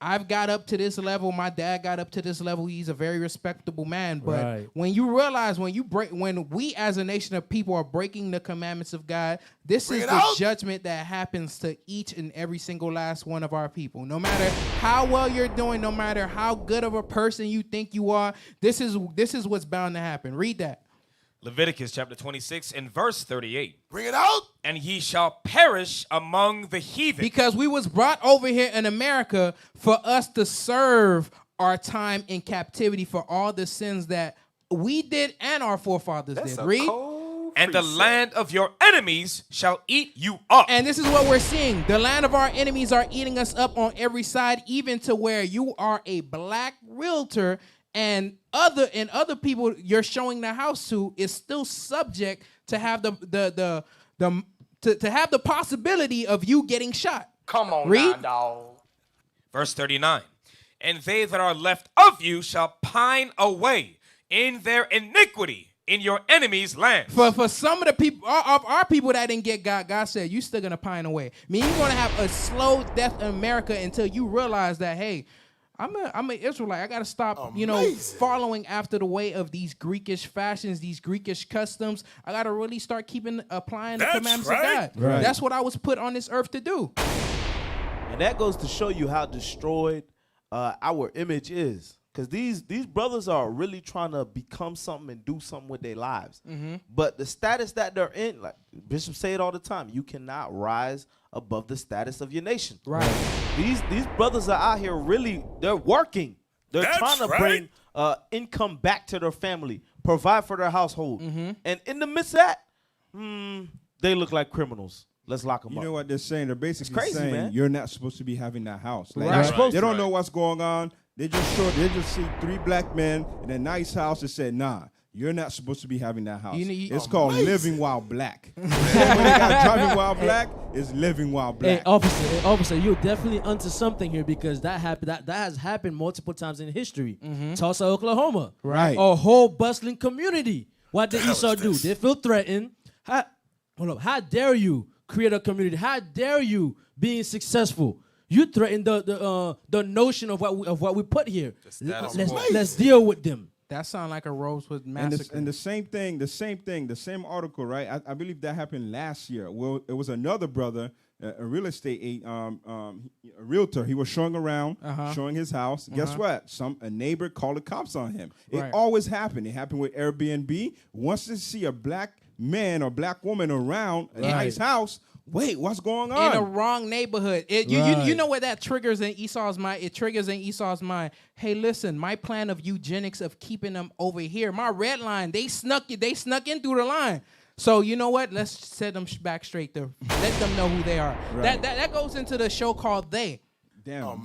[SPEAKER 6] I've got up to this level. My dad got up to this level. He's a very respectable man. But when you realize, when we as a nation of people are breaking the commandments of God, this is the judgment that happens to each and every single last one of our people. No matter how well you're doing, no matter how good of a person you think you are, this is what's bound to happen. Read that.
[SPEAKER 8] Leviticus chapter 26 and verse 38.
[SPEAKER 1] Bring it out.
[SPEAKER 8] And ye shall perish among the heathen.
[SPEAKER 6] Because we was brought over here in America for us to serve our time in captivity for all the sins that we did and our forefathers did. Read.
[SPEAKER 8] And the land of your enemies shall eat you up.
[SPEAKER 6] And this is what we're seeing. The land of our enemies are eating us up on every side, even to where you are a black realtor and other people you're showing the house to is still subject to have to have the possibility of you getting shot.
[SPEAKER 1] Come on,
[SPEAKER 6] read.
[SPEAKER 1] Now, dog.
[SPEAKER 8] Verse 39. And they that are left of you shall pine away in their iniquity in your enemies' land.
[SPEAKER 6] For some of the people, of our people that didn't get God said, you still gonna pine away. I mean, you're gonna have a slow death in America until you realize that, hey, I'm an Israelite. I got to stop, following after the way of these Greekish fashions, these Greekish customs. I got to really start applying the commandments of God. Right. That's what I was put on this earth to do.
[SPEAKER 11] And that goes to show you how destroyed our image is. Because these brothers are really trying to become something and do something with their lives. Mm-hmm. But the status that they're in, like Bishop say it all the time, you cannot rise above the status of your nation.
[SPEAKER 6] Right.
[SPEAKER 11] These brothers are out here really, they're working. They're trying to bring income back to their family, provide for their household. And in the midst of that, they look like criminals. Let's lock them up.
[SPEAKER 7] You know what they're saying? They're basically
[SPEAKER 11] crazy,
[SPEAKER 7] saying
[SPEAKER 11] man.
[SPEAKER 7] you're not supposed to be having that house. Like,
[SPEAKER 11] Right.
[SPEAKER 7] They don't know what's going on. They just see 3 black men in a nice house and said, nah, you're not supposed to be having that house. It's called living while black. When they got driving while black, is living while black.
[SPEAKER 9] Hey, officer, you're definitely onto something here because that happened. That has happened multiple times in history. Tulsa, Oklahoma,
[SPEAKER 7] Right.
[SPEAKER 9] A whole bustling community. What did Esau do? They feel threatened. How dare you create a community? How dare you being successful? You threaten the notion of what we put here. Let's deal with them.
[SPEAKER 6] That sounds like a Rosewood massacre.
[SPEAKER 7] And the same article, right? I believe that happened last year. Well, it was another brother, a real estate a realtor. He was showing around, showing his house. Guess what? A neighbor called the cops on him. It always happened. It happened with Airbnb. Once they see a black man or black woman around a nice house, wait, what's going on?
[SPEAKER 6] In a wrong neighborhood. You know what that triggers in Esau's mind? It triggers in Esau's mind. Hey, listen, my plan of eugenics of keeping them over here, my red line, they snuck in through the line. So you know what? Let's set them back straight there. Let them know who they are.
[SPEAKER 7] Right.
[SPEAKER 6] That goes into the show called They.
[SPEAKER 7] Them.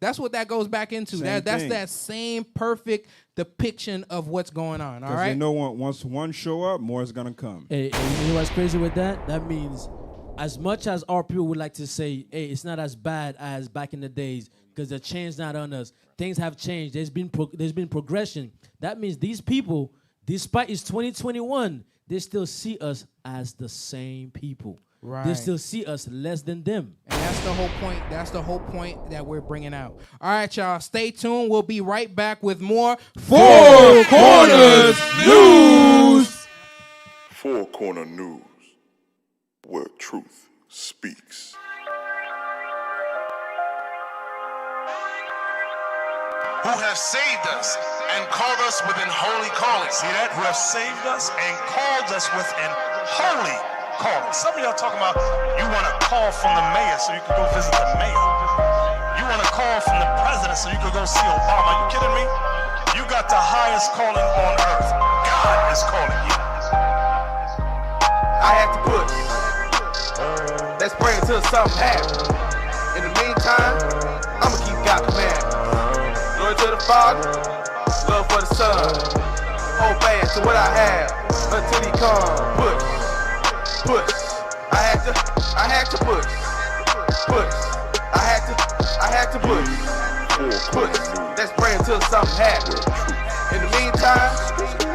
[SPEAKER 6] That's what that goes back into. That's that same perfect depiction of what's going on. All right.
[SPEAKER 7] They know once one show up, more is gonna come.
[SPEAKER 9] Hey, you know what's crazy with that? That means, as much as our people would like to say, "Hey, it's not as bad as back in the days," because the change not on us. Things have changed. There's been progression. That means these people, despite it's 2021, they still see us as the same people.
[SPEAKER 6] Right.
[SPEAKER 9] They still see us less than them.
[SPEAKER 6] And that's the whole point. That's the whole point that we're bringing out. All right, y'all. Stay tuned. We'll be right back with more
[SPEAKER 1] Four Corners News. Four Corner News, where truth speaks.
[SPEAKER 3] Who have saved us and called us with an holy calling. See that? Who have saved us and called us with an holy calling. Some of y'all talking about you want to call from the mayor so you can go visit the mayor. You want to call from the president so you can go see Obama. Are you kidding me? You got the highest calling on earth. God is calling you.
[SPEAKER 14] I had to push. Let's pray until something happens. In the meantime, I'ma keep God commandments. Glory to the Father, love for the Son. Obey to what I have until He comes. Push. I had to push. I had to push. Let's pray until something happens. In the meantime,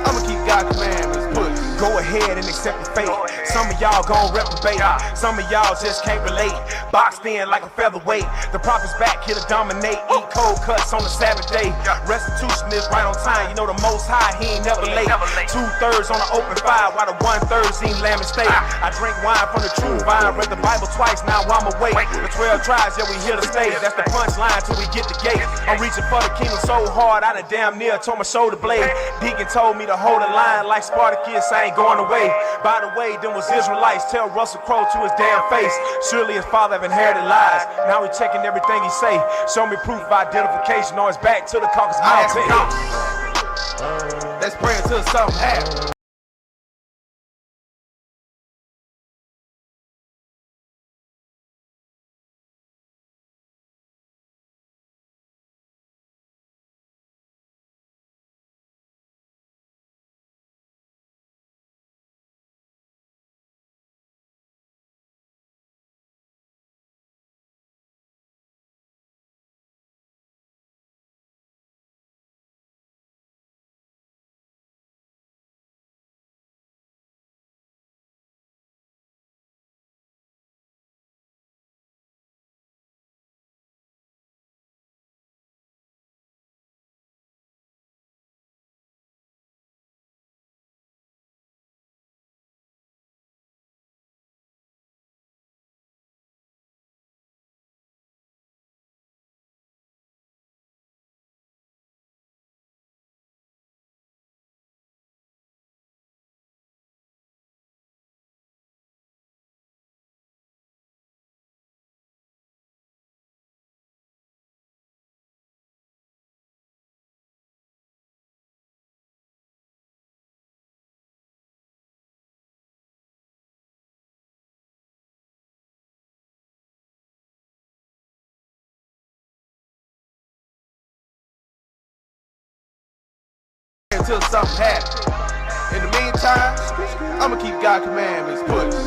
[SPEAKER 14] I'ma keep God commandments. Push.
[SPEAKER 3] Go ahead and accept the fate. Some of y'all gon' reprobate. Some of y'all just can't relate. Boxed in like a featherweight. The prophet's back here to dominate. Eat cold cuts on the Sabbath day. Restitution is right on time. You know the Most High, He ain't never late. 2/3 on the open fire, while the 1/3 seen lamb and steak. I drink wine from the true vine. Read the Bible twice, now I'm awake. The 12 tribes, yeah, we here to stay. That's the punchline till we get the gate. I'm reaching for the kingdom so hard, I done damn near tore my shoulder blade. Deacon told me to hold the line like Spartacus, I ain't going away. By the way, them was Israelites. Tell Russell Crowe to his damn face. Surely his father have inherited lies. Now he checking everything he say. Show me proof of identification on his back to the Caucasus Mountain.
[SPEAKER 14] Let's pray until something happens. until something happens. In the meantime, I'ma keep God's commandments pushed.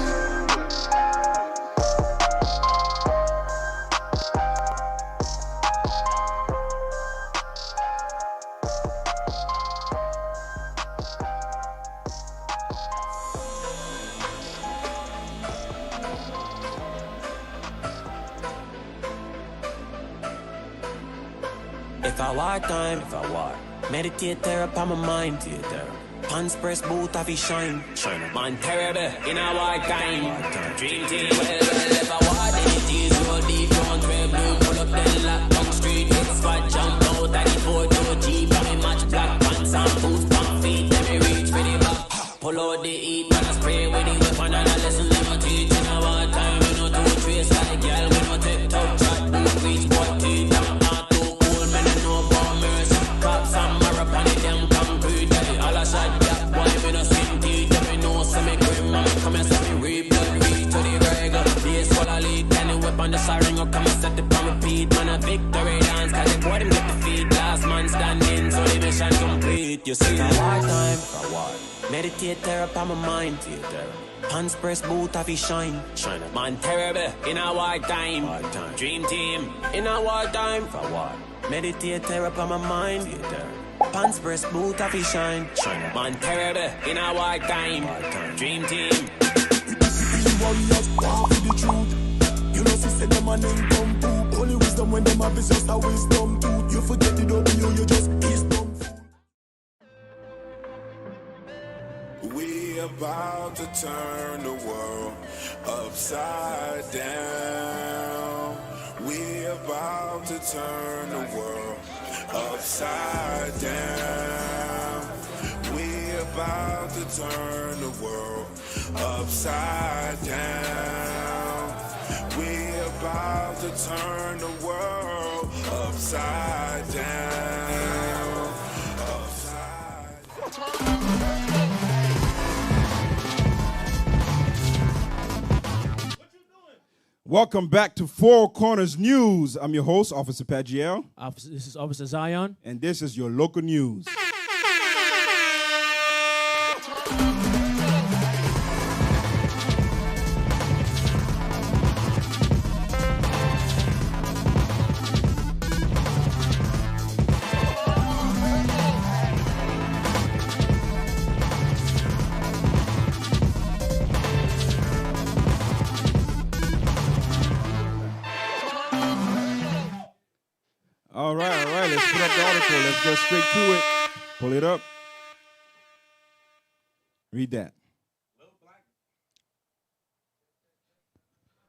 [SPEAKER 15] If I war time, meditate there upon my mind. Pants press boot of his shine. Man terrible in a war time. Dream team, well, if I war, then it is roll deep, don't wear blue, pull up then lock down street, hit spot, jump out, and it for to Jeep, and me match black pants and boots, pump feet, let me reach for the back. Pull out the heat, and I spray with the weapon, and I listen to my teach. In a war time, we no two trace like girl, we no take top chat, boot reach, but teeth, and not too cool, man, I know about mercy. Cops and marap on it, them concrete, all I shot, yeah, boy, we no skin teeth, let me know, so me grim, and come and set me reap, blood reach to the burger, this what I lead, and the whip on the siren, go come and set the bomb repeat, man, a victory dance, cause the boy, them get the feed, last man standing, so the mission complete, you see, a war time, meditate there upon my mind, pants press boot of his shine, man terrible, in a war time, dream team, in a war time, meditate there upon my mind, pants press boot of his shine, man terrible, in a war time, dream team.
[SPEAKER 16] You know, see, say them and then come to only wisdom when them have is just a wisdom tooth. You forget the W, you just wisdom.
[SPEAKER 1] We about to turn the world upside down. We about to turn the world upside down. We about to turn the world upside down. We about to turn the world upside down.
[SPEAKER 7] Welcome back to Four Corners News. I'm your host, Officer Pagiel.
[SPEAKER 9] This is Officer Zion.
[SPEAKER 7] And this is your local news. All right. Let's put up the article. Let's get straight to it. Pull it up. Read that.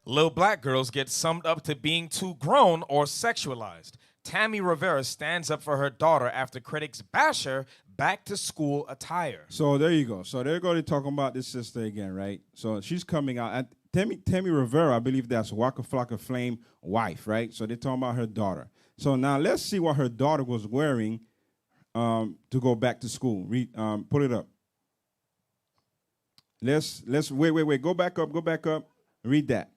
[SPEAKER 8] Little black girls get summed up to being too grown or sexualized. Tammy Rivera stands up for her daughter after critics bash her back-to-school attire.
[SPEAKER 7] So there you go. So they're going to talk about this sister again, right? So she's coming out. And Tammy Rivera, I believe that's Waka Flocka Flame wife, right? So they're talking about her daughter. So now let's see what her daughter was wearing to go back to school. Pull it up. Let's wait. Go back up. Read that.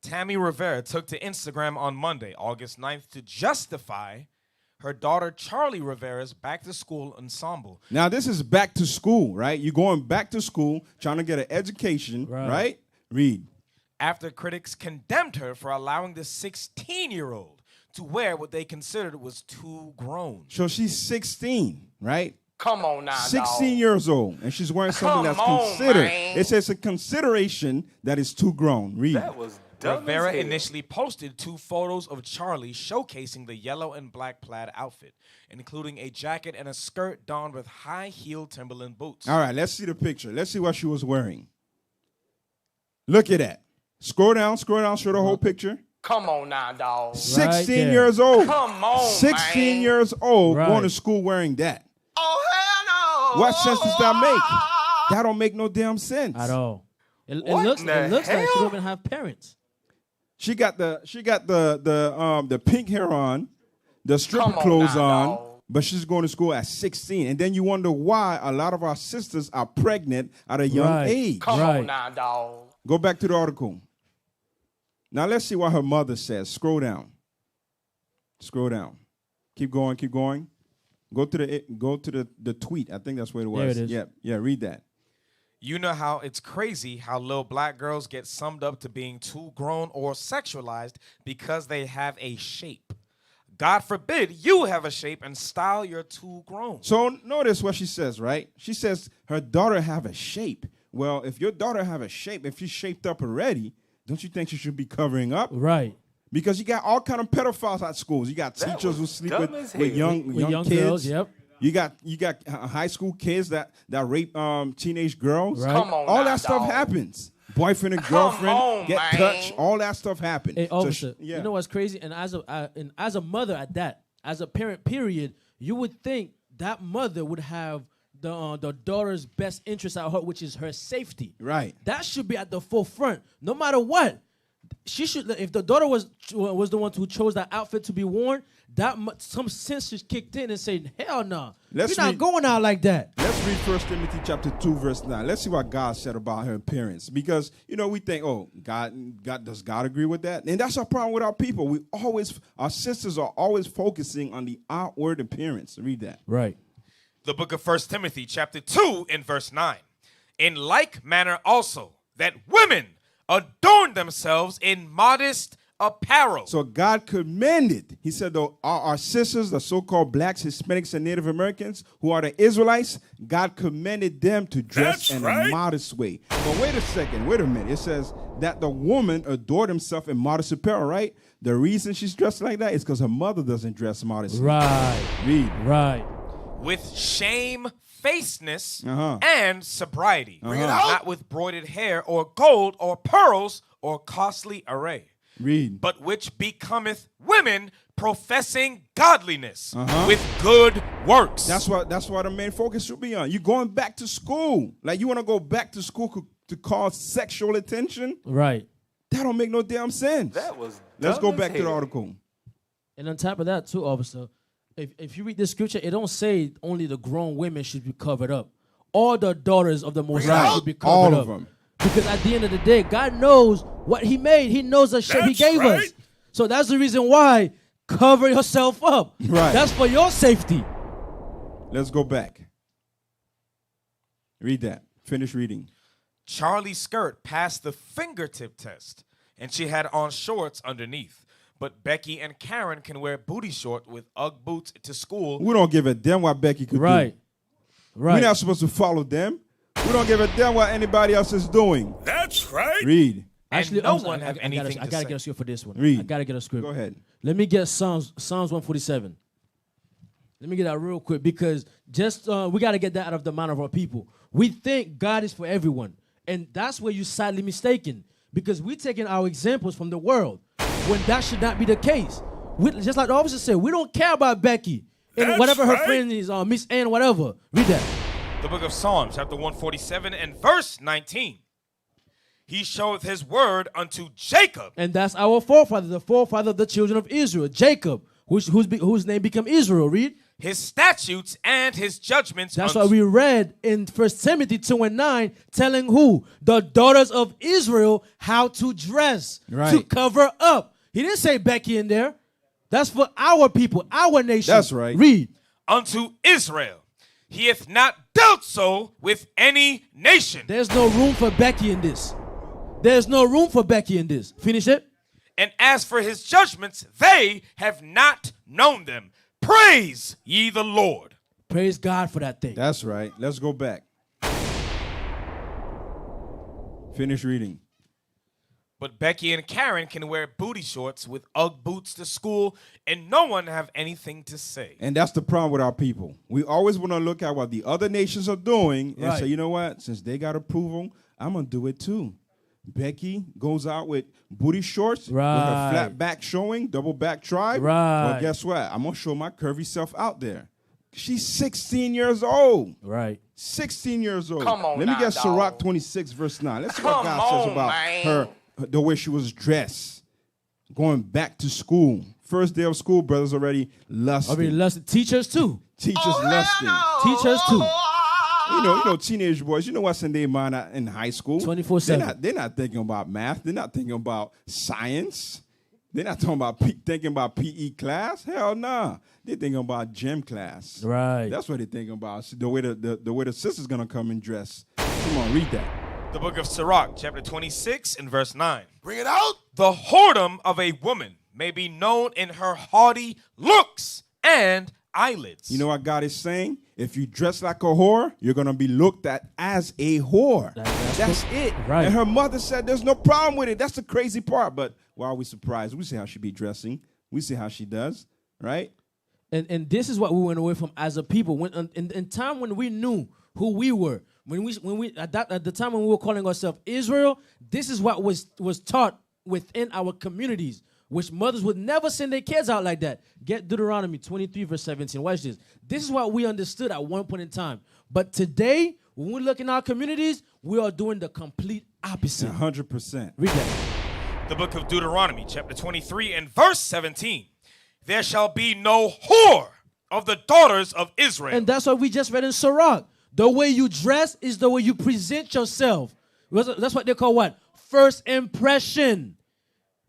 [SPEAKER 8] Tammy Rivera took to Instagram on Monday, August 9th, to justify her daughter Charlie Rivera's back-to-school ensemble.
[SPEAKER 7] Now, this is back to school, right? You're going back to school, trying to get an education, right? Read.
[SPEAKER 8] After critics condemned her for allowing the 16-year-old to wear what they considered was too grown.
[SPEAKER 7] So she's 16, right?
[SPEAKER 14] Come on now,
[SPEAKER 7] 16 years old, and she's wearing something that's considered.
[SPEAKER 14] Man.
[SPEAKER 7] It says a consideration that is too grown. Read.
[SPEAKER 14] That was dumb.
[SPEAKER 8] Rivera initially posted 2 photos of Charlie showcasing the yellow and black plaid outfit, including a jacket and a skirt donned with high-heeled Timberland boots.
[SPEAKER 7] All right, let's see the picture. Let's see what she was wearing. Look at that. Scroll down, show the whole picture.
[SPEAKER 14] Come on now, dog.
[SPEAKER 7] 16 years old.
[SPEAKER 14] Come on,
[SPEAKER 7] 16
[SPEAKER 14] man.
[SPEAKER 7] years old going to school wearing that.
[SPEAKER 14] Oh, hell no.
[SPEAKER 7] What sense does that make? That don't make no damn sense.
[SPEAKER 9] At all. It looks like she don't even have parents.
[SPEAKER 7] She got the pink hair on, the stripper clothes on, but she's going to school at 16. And then you wonder why a lot of our sisters are pregnant at a young age.
[SPEAKER 14] Come on now, dog.
[SPEAKER 7] Go back to the article. Now let's see what her mother says. Scroll down. Keep going. Go to the tweet. I think that's what it was.
[SPEAKER 9] There it is.
[SPEAKER 7] Yeah, yeah. Read that.
[SPEAKER 8] You know how it's crazy how little black girls get summed up to being too grown or sexualized because they have a shape. God forbid you have a shape and style you're too grown.
[SPEAKER 7] So notice what she says, right? She says her daughter have a shape. Well, if your daughter have a shape, if she's shaped up already, don't you think she should be covering up?
[SPEAKER 9] Right.
[SPEAKER 7] Because you got all kind of pedophiles at schools. You got teachers who sleep with young kids.
[SPEAKER 9] Girls, yep.
[SPEAKER 7] You got high school kids that rape teenage girls.
[SPEAKER 9] Right.
[SPEAKER 12] Come on
[SPEAKER 7] All
[SPEAKER 12] now,
[SPEAKER 7] that stuff
[SPEAKER 12] dog.
[SPEAKER 7] happens. Boyfriend and girlfriend
[SPEAKER 12] on,
[SPEAKER 7] get
[SPEAKER 12] man.
[SPEAKER 7] touched. All that stuff happens.
[SPEAKER 9] Hey, officer,
[SPEAKER 7] yeah.
[SPEAKER 9] you know what's crazy? And as a mother at that, as a parent, period, you would think that mother would have the daughter's best interest at heart, which is her safety.
[SPEAKER 7] Right.
[SPEAKER 9] That should be at the forefront, no matter what. She should. If the daughter was the one who chose that outfit to be worn, some sense just kicked in and said, "Hell no, you're not going out like that."
[SPEAKER 7] Let's read 1 Timothy chapter 2, verse 9. Let's see what God said about her appearance. Because, we think, does God agree with that? And that's our problem with our people. Our sisters are always focusing on the outward appearance. Read that.
[SPEAKER 9] Right.
[SPEAKER 8] The book of 1 Timothy chapter 2 in verse 9. In like manner also, that women adorn themselves in modest apparel.
[SPEAKER 7] So God commended. He said, though, our sisters, the so-called blacks, Hispanics, and Native Americans, who are the Israelites, God commended them to dress in a modest way. But wait a second. Wait a minute. It says that the woman adored himself in modest apparel, right? The reason she's dressed like that is because her mother doesn't dress modestly.
[SPEAKER 9] Right.
[SPEAKER 7] Read.
[SPEAKER 9] Right.
[SPEAKER 8] With shamefacedness and sobriety, not with broidered hair or gold or pearls or costly array.
[SPEAKER 7] Read.
[SPEAKER 8] But which becometh women professing godliness with good works.
[SPEAKER 7] That's what the main focus should be on. You're going back to school. Like, you want to go back to school to cause sexual attention?
[SPEAKER 9] Right.
[SPEAKER 7] That don't make no damn sense.
[SPEAKER 12] That was
[SPEAKER 7] Let's
[SPEAKER 12] dumb
[SPEAKER 7] go back
[SPEAKER 12] as
[SPEAKER 7] to the
[SPEAKER 12] hell.
[SPEAKER 7] article.
[SPEAKER 9] And on top of that, too, officer, if you read the scripture, it don't say only the grown women should be covered up. All the daughters of the Most High should be covered
[SPEAKER 7] All
[SPEAKER 9] up.
[SPEAKER 7] of them.
[SPEAKER 9] Because at the end of the day, God knows what He made. He knows the shape He gave us. So that's the reason why cover yourself up.
[SPEAKER 7] Right.
[SPEAKER 9] That's for your safety.
[SPEAKER 7] Let's go back. Read that. Finish reading.
[SPEAKER 8] Charlie's skirt passed the fingertip test, and she had on shorts underneath. But Becky and Karen can wear booty short with Ugg boots to school.
[SPEAKER 7] We don't give a damn what Becky could do.
[SPEAKER 9] Right.
[SPEAKER 7] We're not supposed to follow them. We don't give a damn what anybody else is doing.
[SPEAKER 3] That's right.
[SPEAKER 7] Read.
[SPEAKER 9] Actually,
[SPEAKER 8] no one have anything
[SPEAKER 9] I
[SPEAKER 8] to
[SPEAKER 9] gotta
[SPEAKER 8] say.
[SPEAKER 9] get a script for this one.
[SPEAKER 7] Read.
[SPEAKER 9] I gotta get a script.
[SPEAKER 7] Go ahead.
[SPEAKER 9] Let me get Psalms 147. Let me get that real quick because we gotta get that out of the mind of our people. We think God is for everyone, and that's where you're sadly mistaken because we're taking our examples from the world when that should not be the case. Just like the officer said, we don't care about Becky and
[SPEAKER 3] That's
[SPEAKER 9] whatever her
[SPEAKER 3] right.
[SPEAKER 9] friend is, Miss Ann, whatever. Read that.
[SPEAKER 8] The book of Psalms, chapter 147 and verse 19. He showeth his word unto Jacob.
[SPEAKER 9] And that's our forefather, the forefather of the children of Israel, Jacob, whose name became Israel. Read.
[SPEAKER 8] His statutes and his judgments.
[SPEAKER 9] That's what we read in 1 Timothy 2 and 9, telling who? The daughters of Israel how to dress, to cover up. He didn't say Becky in there. That's for our people, our nation.
[SPEAKER 7] That's right.
[SPEAKER 9] Read.
[SPEAKER 8] Unto Israel. He hath not dealt so with any nation.
[SPEAKER 9] There's no room for Becky in this. There's no room for Becky in this. Finish it.
[SPEAKER 8] And as for his judgments, they have not known them. Praise ye the Lord.
[SPEAKER 9] Praise God for that thing.
[SPEAKER 7] That's right. Let's go back. Finish reading.
[SPEAKER 8] But Becky and Karen can wear booty shorts with Ugg boots to school, and no one have anything to say.
[SPEAKER 7] And that's the problem with our people. We always want to look at what the other nations are doing and
[SPEAKER 9] Right.
[SPEAKER 7] say, you know what? Since they got approval, I'm going to do it too. Becky goes out with booty shorts, with her
[SPEAKER 9] Right.
[SPEAKER 7] flat back showing, double back tribe.
[SPEAKER 9] Right.
[SPEAKER 7] Well, guess what? I'm going to show my curvy self out there. She's 16 years old.
[SPEAKER 9] Right.
[SPEAKER 7] 16 years old.
[SPEAKER 12] Come on
[SPEAKER 7] Let me
[SPEAKER 12] now,
[SPEAKER 7] get
[SPEAKER 12] dog.
[SPEAKER 7] Sirach 26, verse 9. Let's see what
[SPEAKER 12] Come
[SPEAKER 7] God says
[SPEAKER 12] on,
[SPEAKER 7] about
[SPEAKER 12] man.
[SPEAKER 7] her, the way she was dressed, going back to school. First day of school, brothers already lusting.
[SPEAKER 9] I mean, teachers too.
[SPEAKER 7] Teachers lusting.
[SPEAKER 9] Teachers too.
[SPEAKER 7] You know, teenage boys, you know what's in their mind in high school?
[SPEAKER 9] 24/7.
[SPEAKER 7] They're not thinking about math. They're not thinking about science. They're not talking about thinking about PE class. Hell nah. They're thinking about gym class.
[SPEAKER 9] Right.
[SPEAKER 7] That's what they're thinking about. The way the sister's gonna come and dress. Come on, read that.
[SPEAKER 8] The book of Sirach, chapter 26 and verse 9.
[SPEAKER 14] Bring it out.
[SPEAKER 8] The whoredom of a woman may be known in her haughty looks and eyelids.
[SPEAKER 7] You know what God is saying? If you dress like a whore, you're going to be looked at as a whore. That's it.
[SPEAKER 9] Right.
[SPEAKER 7] And her mother said there's no problem with it. That's the crazy part. But why are we surprised? We see how she be dressing. We see how she does, right?
[SPEAKER 9] And this is what we went away from as a people. When in time when we knew who we were, when we at the time when we were calling ourselves Israel, this is what was taught within our communities, which mothers would never send their kids out like that. Get Deuteronomy 23 verse 17. Watch this. This is what we understood at one point in time. But today, when we look in our communities, we are doing the complete opposite.
[SPEAKER 7] 100%.
[SPEAKER 9] Read that.
[SPEAKER 8] The book of Deuteronomy, chapter 23 and verse 17. There shall be no whore of the daughters of Israel.
[SPEAKER 9] And that's what we just read in Sirach. The way you dress is the way you present yourself. That's what they call what? First impression.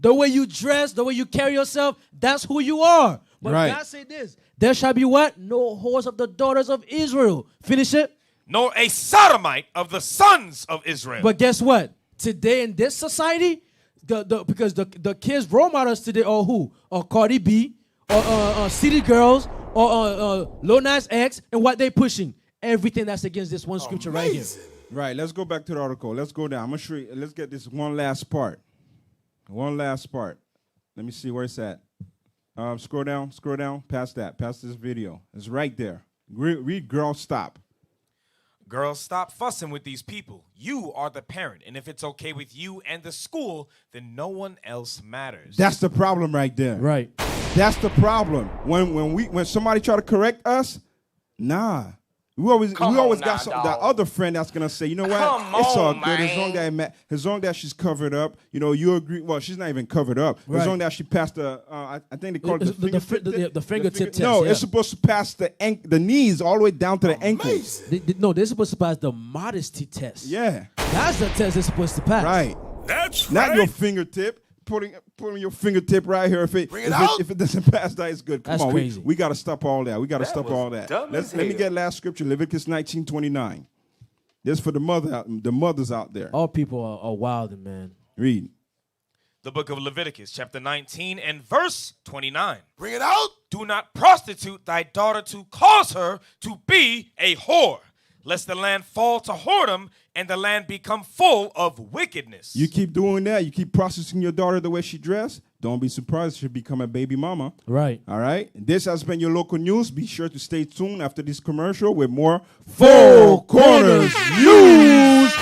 [SPEAKER 9] The way you dress, the way you carry yourself, that's who you are. But
[SPEAKER 7] right.
[SPEAKER 9] God said this. There shall be what? No whores of the daughters of Israel. Finish it.
[SPEAKER 8] Nor a sodomite of the sons of Israel.
[SPEAKER 9] But guess what? Today in this society, because the kids role models today are who? Or Cardi B, or City Girls, or Lil Nas X, and what they pushing. Everything that's against this one scripture right here.
[SPEAKER 7] Right, let's go back to the article. Let's go down. I'm going to show you. Let's get this one last part. One last part. Let me see where it's at. Scroll down, past that, past this video. It's right there. Read Girl Stop.
[SPEAKER 8] Girls, stop fussing with these people. You are the parent, and if it's okay with you and the school, then no one else matters.
[SPEAKER 7] That's the problem right there.
[SPEAKER 9] Right.
[SPEAKER 7] That's the problem. When somebody try to correct us, nah. We always got that other friend that's gonna say, you know what? It's all good as long as she's covered up. You know, you agree. Well, she's not even covered up. Right. As long as she passed I think they call it
[SPEAKER 9] the fingertip test.
[SPEAKER 7] No,
[SPEAKER 9] yeah.
[SPEAKER 7] it's supposed to pass the knees all the way down to the ankles.
[SPEAKER 9] They're supposed to pass the modesty test.
[SPEAKER 7] Yeah,
[SPEAKER 9] that's the test they're supposed to pass.
[SPEAKER 7] Right.
[SPEAKER 14] That's
[SPEAKER 7] not
[SPEAKER 14] right.
[SPEAKER 7] your fingertip. Putting your fingertip right here. If it doesn't pass that, it's good. Come
[SPEAKER 9] That's
[SPEAKER 7] on,
[SPEAKER 9] crazy.
[SPEAKER 7] we got to stop all that. We got to stop all that.
[SPEAKER 14] Let
[SPEAKER 7] me get last scripture, Leviticus 19:29. This for the mothers out there.
[SPEAKER 9] All people are wild, man.
[SPEAKER 7] Read.
[SPEAKER 8] The book of Leviticus, chapter 19 and verse 29.
[SPEAKER 14] Bring it out.
[SPEAKER 8] Do not prostitute thy daughter to cause her to be a whore, lest the land fall to whoredom and the land become full of wickedness.
[SPEAKER 7] You keep doing that. You keep prostituting your daughter the way she dressed. Don't be surprised she'll become a baby mama.
[SPEAKER 9] Right.
[SPEAKER 7] All right. This has been your local news. Be sure to stay tuned after this commercial with more Four Corners News.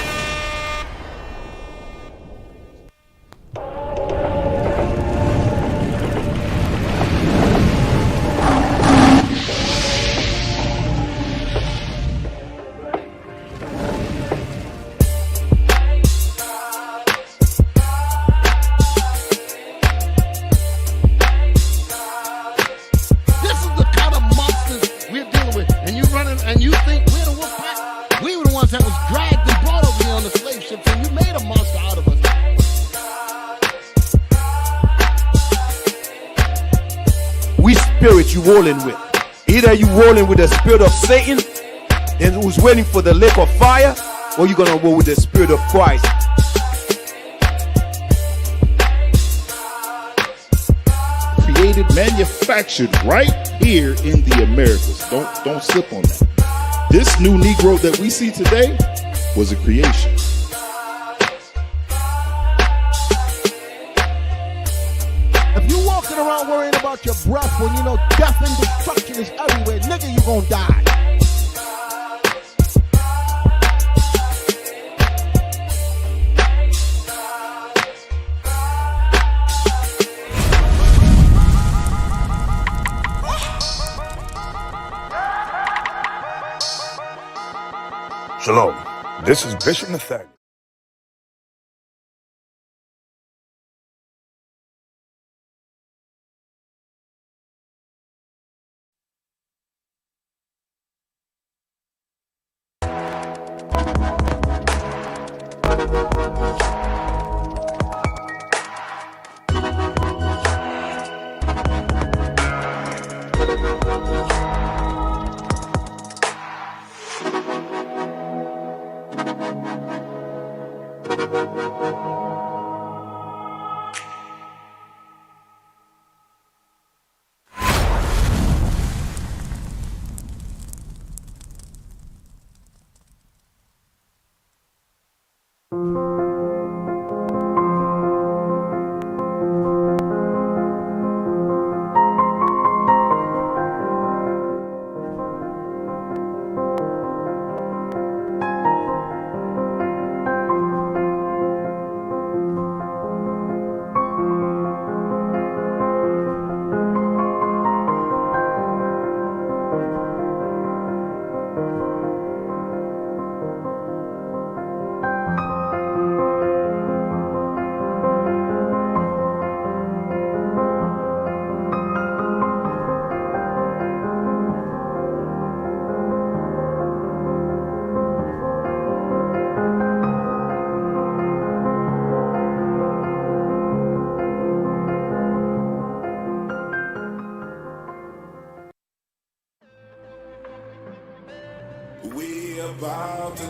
[SPEAKER 17] And you think we're the wolf pack? We were the ones that was dragged and brought over here on the slave ships, and you made a monster out of us.
[SPEAKER 18] We spirit you rolling with. Either you rolling with the spirit of Satan, and who's waiting for the lake of fire, or you're gonna roll with the spirit of Christ.
[SPEAKER 19] Created, manufactured right here in the Americas. Don't slip on that. This new Negro that we see today was a creation.
[SPEAKER 17] If you walking around worrying about your breath when you know death and destruction is everywhere, nigga, you gonna die.
[SPEAKER 20] Shalom. This is Bishop Nathaniel.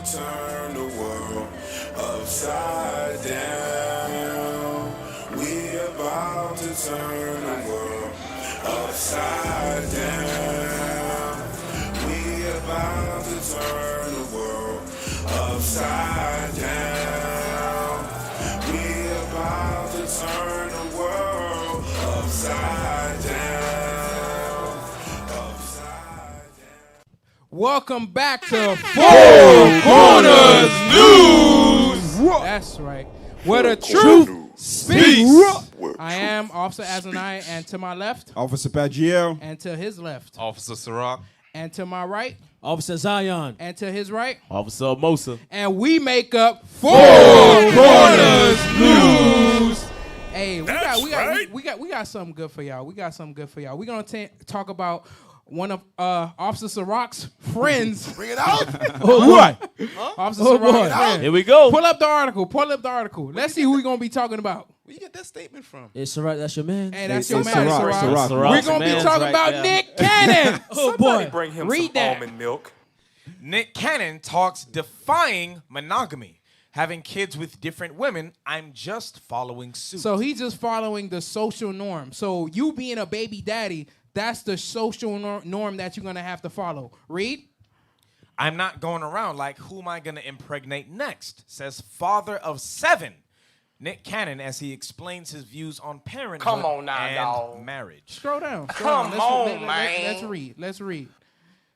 [SPEAKER 1] to turn the world upside down. We about to turn the world upside down. We about to turn the world upside down. We about to turn the world upside down.
[SPEAKER 6] Welcome back to Four Corners News. That's right. Where the truth speaks. I am Officer Azanai, and to my left,
[SPEAKER 7] Officer Pagiel.
[SPEAKER 6] and to his left,
[SPEAKER 10] Officer Sirach.
[SPEAKER 6] and to my right,
[SPEAKER 9] Officer Zion.
[SPEAKER 6] and to his right,
[SPEAKER 11] Officer Mosa.
[SPEAKER 6] and we make up Four Corners News. Hey, we got something good for y'all. We're gonna talk about one of Officer Sirach's friends.
[SPEAKER 14] Bring it out.
[SPEAKER 6] What? Officer Sirach's friend.
[SPEAKER 11] Here we go.
[SPEAKER 6] Pull up the article. Let's see who we're gonna be talking about.
[SPEAKER 10] Where you get that statement from?
[SPEAKER 9] It's Sirach, that's your man.
[SPEAKER 6] Hey, that's
[SPEAKER 7] It's
[SPEAKER 6] your man,
[SPEAKER 7] Sirach.
[SPEAKER 6] Sirach. We're gonna be talking about Nick Cannon.
[SPEAKER 9] Oh boy.
[SPEAKER 21] Bring him
[SPEAKER 6] Read
[SPEAKER 21] some
[SPEAKER 6] that.
[SPEAKER 21] almond milk.
[SPEAKER 8] Nick Cannon talks defying monogamy. Having kids with different women, I'm just following suit.
[SPEAKER 6] So he's just following the social norm. So you being a baby daddy, that's the social norm that you're gonna have to follow. Read.
[SPEAKER 8] I'm not going around like, who am I going to impregnate next? Says father of 7. Nick Cannon, as he explains his views on parenthood
[SPEAKER 21] Come on now,
[SPEAKER 8] and
[SPEAKER 21] dawg.
[SPEAKER 8] marriage.
[SPEAKER 6] Scroll down.
[SPEAKER 21] Come on, man.
[SPEAKER 6] Let's read.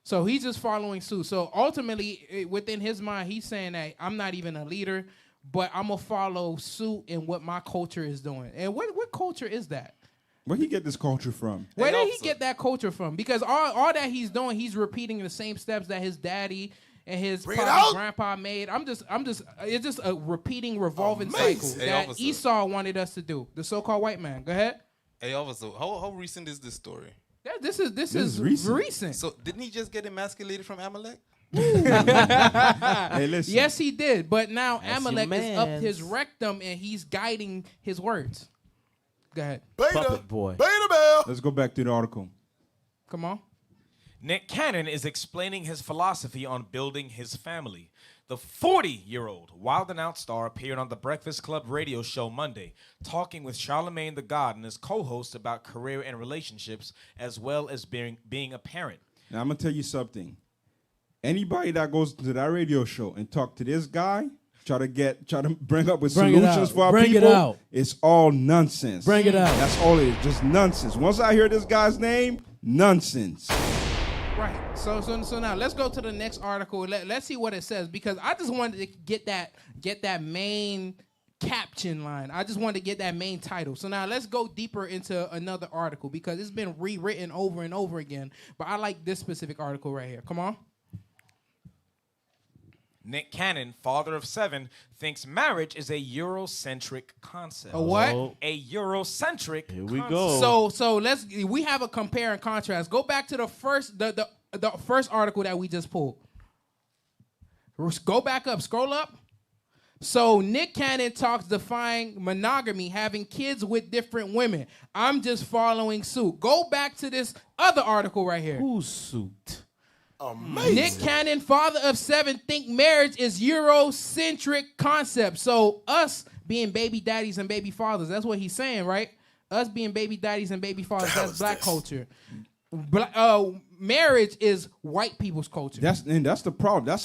[SPEAKER 6] So he's just following suit. So ultimately, within his mind, he's saying that I'm not even a leader, but I'm gonna follow suit in what my culture is doing. And what culture is that?
[SPEAKER 7] Where he get this culture from?
[SPEAKER 6] Where did he get that culture from? Because all that he's doing, he's repeating the same steps that his daddy and his grandpa made. It's just a repeating, revolving cycle that
[SPEAKER 10] officer.
[SPEAKER 6] Esau wanted us to do. The so-called white man. Go ahead.
[SPEAKER 10] Hey, officer, how recent is this story?
[SPEAKER 6] Yeah, this is recent.
[SPEAKER 10] So didn't he just get emasculated from Amalek?
[SPEAKER 7] Hey, listen.
[SPEAKER 6] Yes, he did. But now
[SPEAKER 11] That's
[SPEAKER 6] Amalek
[SPEAKER 11] your
[SPEAKER 6] is up
[SPEAKER 11] mans.
[SPEAKER 6] his rectum and he's guiding his words. Go ahead.
[SPEAKER 11] Puppet boy.
[SPEAKER 14] Beta bell.
[SPEAKER 7] Let's go back to the article.
[SPEAKER 6] Come on.
[SPEAKER 8] Nick Cannon is explaining his philosophy on building his family. The 40-year-old Wild and Out star appeared on the Breakfast Club radio show Monday, talking with Charlemagne the God and his co-host about career and relationships, as well as being a parent.
[SPEAKER 7] Now, I'm going to tell you something. Anybody that goes to that radio show and talk to this guy, try to bring up with solutions for our people, it's all nonsense.
[SPEAKER 9] Bring it out.
[SPEAKER 7] That's all it is, just nonsense. Once I hear this guy's name, nonsense.
[SPEAKER 6] Right. So now let's go to the next article. Let's see what it says, because I just wanted to get that main caption line. I just wanted to get that main title. So now let's go deeper into another article, because it's been rewritten over and over again. But I like this specific article right here. Come on.
[SPEAKER 8] Nick Cannon, father of 7, thinks marriage is a Eurocentric concept.
[SPEAKER 6] A what?
[SPEAKER 8] A Eurocentric
[SPEAKER 11] Here we
[SPEAKER 8] concept.
[SPEAKER 11] go.
[SPEAKER 6] So we have a compare and contrast. Go back to the first article that we just pulled. Go back up, scroll up. So Nick Cannon talks defying monogamy, having kids with different women. I'm just following suit. Go back to this other article right here.
[SPEAKER 11] Who's suit?
[SPEAKER 14] Amazing.
[SPEAKER 6] Nick Cannon, father of 7, think marriage is Eurocentric concept. So us being baby daddies and baby fathers, that's what he's saying, right? Us being baby daddies and baby fathers, that's black culture. Marriage is white people's culture.
[SPEAKER 7] That's the problem. That's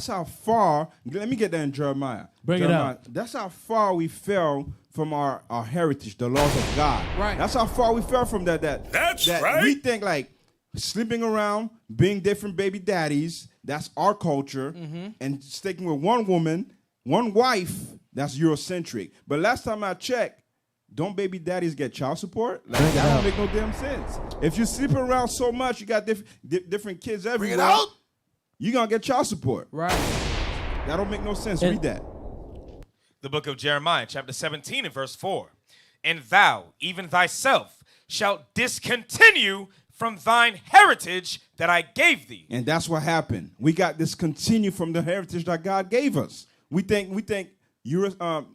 [SPEAKER 7] how far. Let me get that in Jeremiah.
[SPEAKER 9] Bring it out.
[SPEAKER 7] That's how far we fell from our heritage, the laws of God.
[SPEAKER 6] Right.
[SPEAKER 7] That's how far we fell from that.
[SPEAKER 14] That's
[SPEAKER 7] that
[SPEAKER 14] right.
[SPEAKER 7] We think like sleeping around, being different baby daddies, that's our culture, and sticking with one woman, one wife, that's Eurocentric. But last time I checked, don't baby daddies get child support? Like, that don't make no damn sense. If you sleep around so much, you got different kids everywhere,
[SPEAKER 14] Bring it out.
[SPEAKER 7] you're going to get child support.
[SPEAKER 6] Right.
[SPEAKER 7] That don't make no sense. Read that.
[SPEAKER 8] The book of Jeremiah, chapter 17 and verse 4. And thou, even thyself, shalt discontinue from thine heritage that I gave thee.
[SPEAKER 7] And that's what happened. We got discontinued from the heritage that God gave us. We think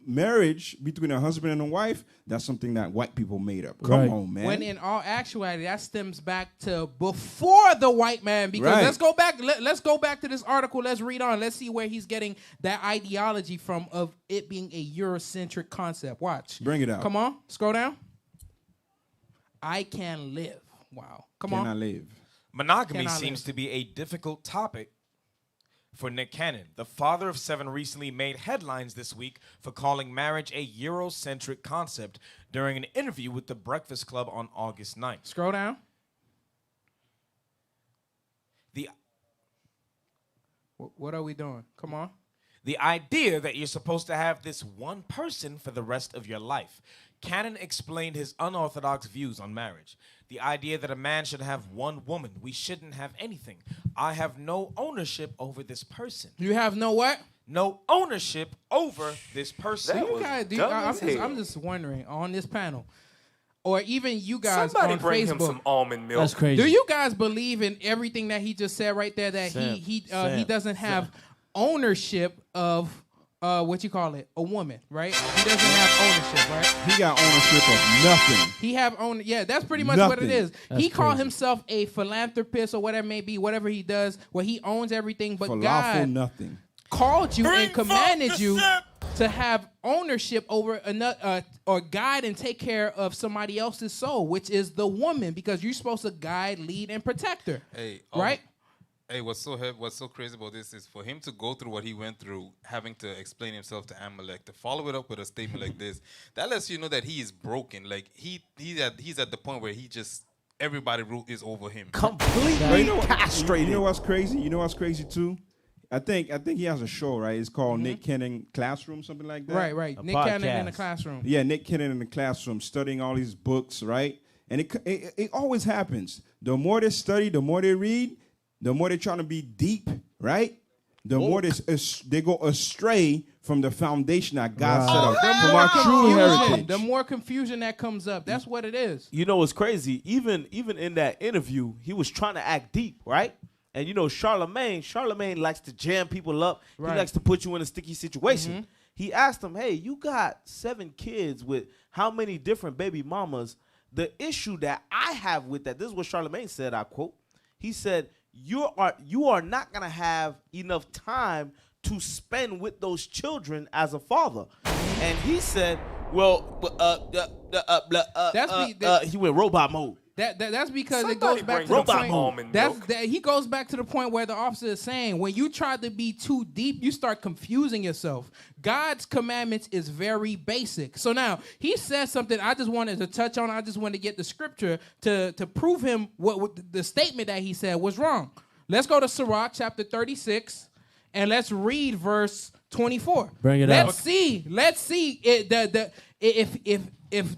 [SPEAKER 7] Marriage between a husband and a wife, that's something that white people made up. Come on, man.
[SPEAKER 6] When in all actuality, that stems back to before the white man. Because let's go back. Let's go back to this article. Let's read on. Let's see where he's getting that ideology from of it being a Eurocentric concept. Watch.
[SPEAKER 7] Bring it out.
[SPEAKER 6] Come on. Scroll down. I can live. Wow. Come on.
[SPEAKER 7] Can I live?
[SPEAKER 8] Monogamy seems to be a difficult topic for Nick Cannon. The father of 7 recently made headlines this week for calling marriage a Eurocentric concept during an interview with The Breakfast Club on August 9th.
[SPEAKER 6] Scroll down. What are we doing? Come on.
[SPEAKER 8] The idea that you're supposed to have this one person for the rest of your life. Cannon explained his unorthodox views on marriage. The idea that a man should have one woman. We shouldn't have anything. I have no ownership over this person.
[SPEAKER 6] You have no what?
[SPEAKER 8] No ownership over this person.
[SPEAKER 6] I'm just wondering on this panel, or even you guys
[SPEAKER 2] Somebody
[SPEAKER 6] on
[SPEAKER 2] bring
[SPEAKER 6] Facebook.
[SPEAKER 2] him some almond milk.
[SPEAKER 9] That's crazy.
[SPEAKER 6] Do you guys believe in everything that he just said right there? That he doesn't have ownership of what you call it, a woman, right? He doesn't have ownership, right?
[SPEAKER 7] He got ownership of nothing.
[SPEAKER 6] He have own. Yeah, that's pretty much what it is. He called himself a philanthropist or whatever it may be, whatever he does, where he owns everything. But God
[SPEAKER 7] nothing.
[SPEAKER 6] Called you and commanded you to have ownership over another, or guide and take care of somebody else's soul, which is the woman, because you're supposed to guide, lead, and protect her.
[SPEAKER 10] Hey,
[SPEAKER 6] right?
[SPEAKER 10] Hey, what's so crazy about this is for him to go through what he went through, having to explain himself to Amalek, to follow it up with a statement like this, that lets you know that he is broken. Like he's at the point where he just everybody is over him.
[SPEAKER 11] Completely castrated.
[SPEAKER 7] You know what's crazy? You know what's crazy too? I think he has a show, right? It's called Nick Cannon Classroom, something like that.
[SPEAKER 6] Right. Nick Cannon in the classroom.
[SPEAKER 7] Yeah, Nick Cannon in the classroom, studying all these books, right? And it always happens. The more they study, the more they read, the more they're trying to be deep, right? The more they go astray from the foundation that God set up. From our true heritage.
[SPEAKER 6] The more confusion that comes up. That's what it is.
[SPEAKER 11] You know what's crazy? Even in that interview, he was trying to act deep, right? And you know, Charlemagne likes to jam people up. Right. He likes to put you in a sticky situation. Mm-hmm. He asked him, hey, you got 7 kids with how many different baby mamas? The issue that I have with that, this is what Charlemagne said, I quote. He said, you are not going to have enough time to spend with those children as a father. And he said, well, he went robot mode.
[SPEAKER 6] That's because it goes back to the point. He goes back to the point where the officer is saying, when you try to be too deep, you start confusing yourself. God's commandments is very basic. So now he says something I just wanted to touch on. I just wanted to get the scripture to prove him what the statement that he said was wrong. Let's go to Sirach chapter 36 and let's read verse 24.
[SPEAKER 9] Bring it
[SPEAKER 6] up. Let's see if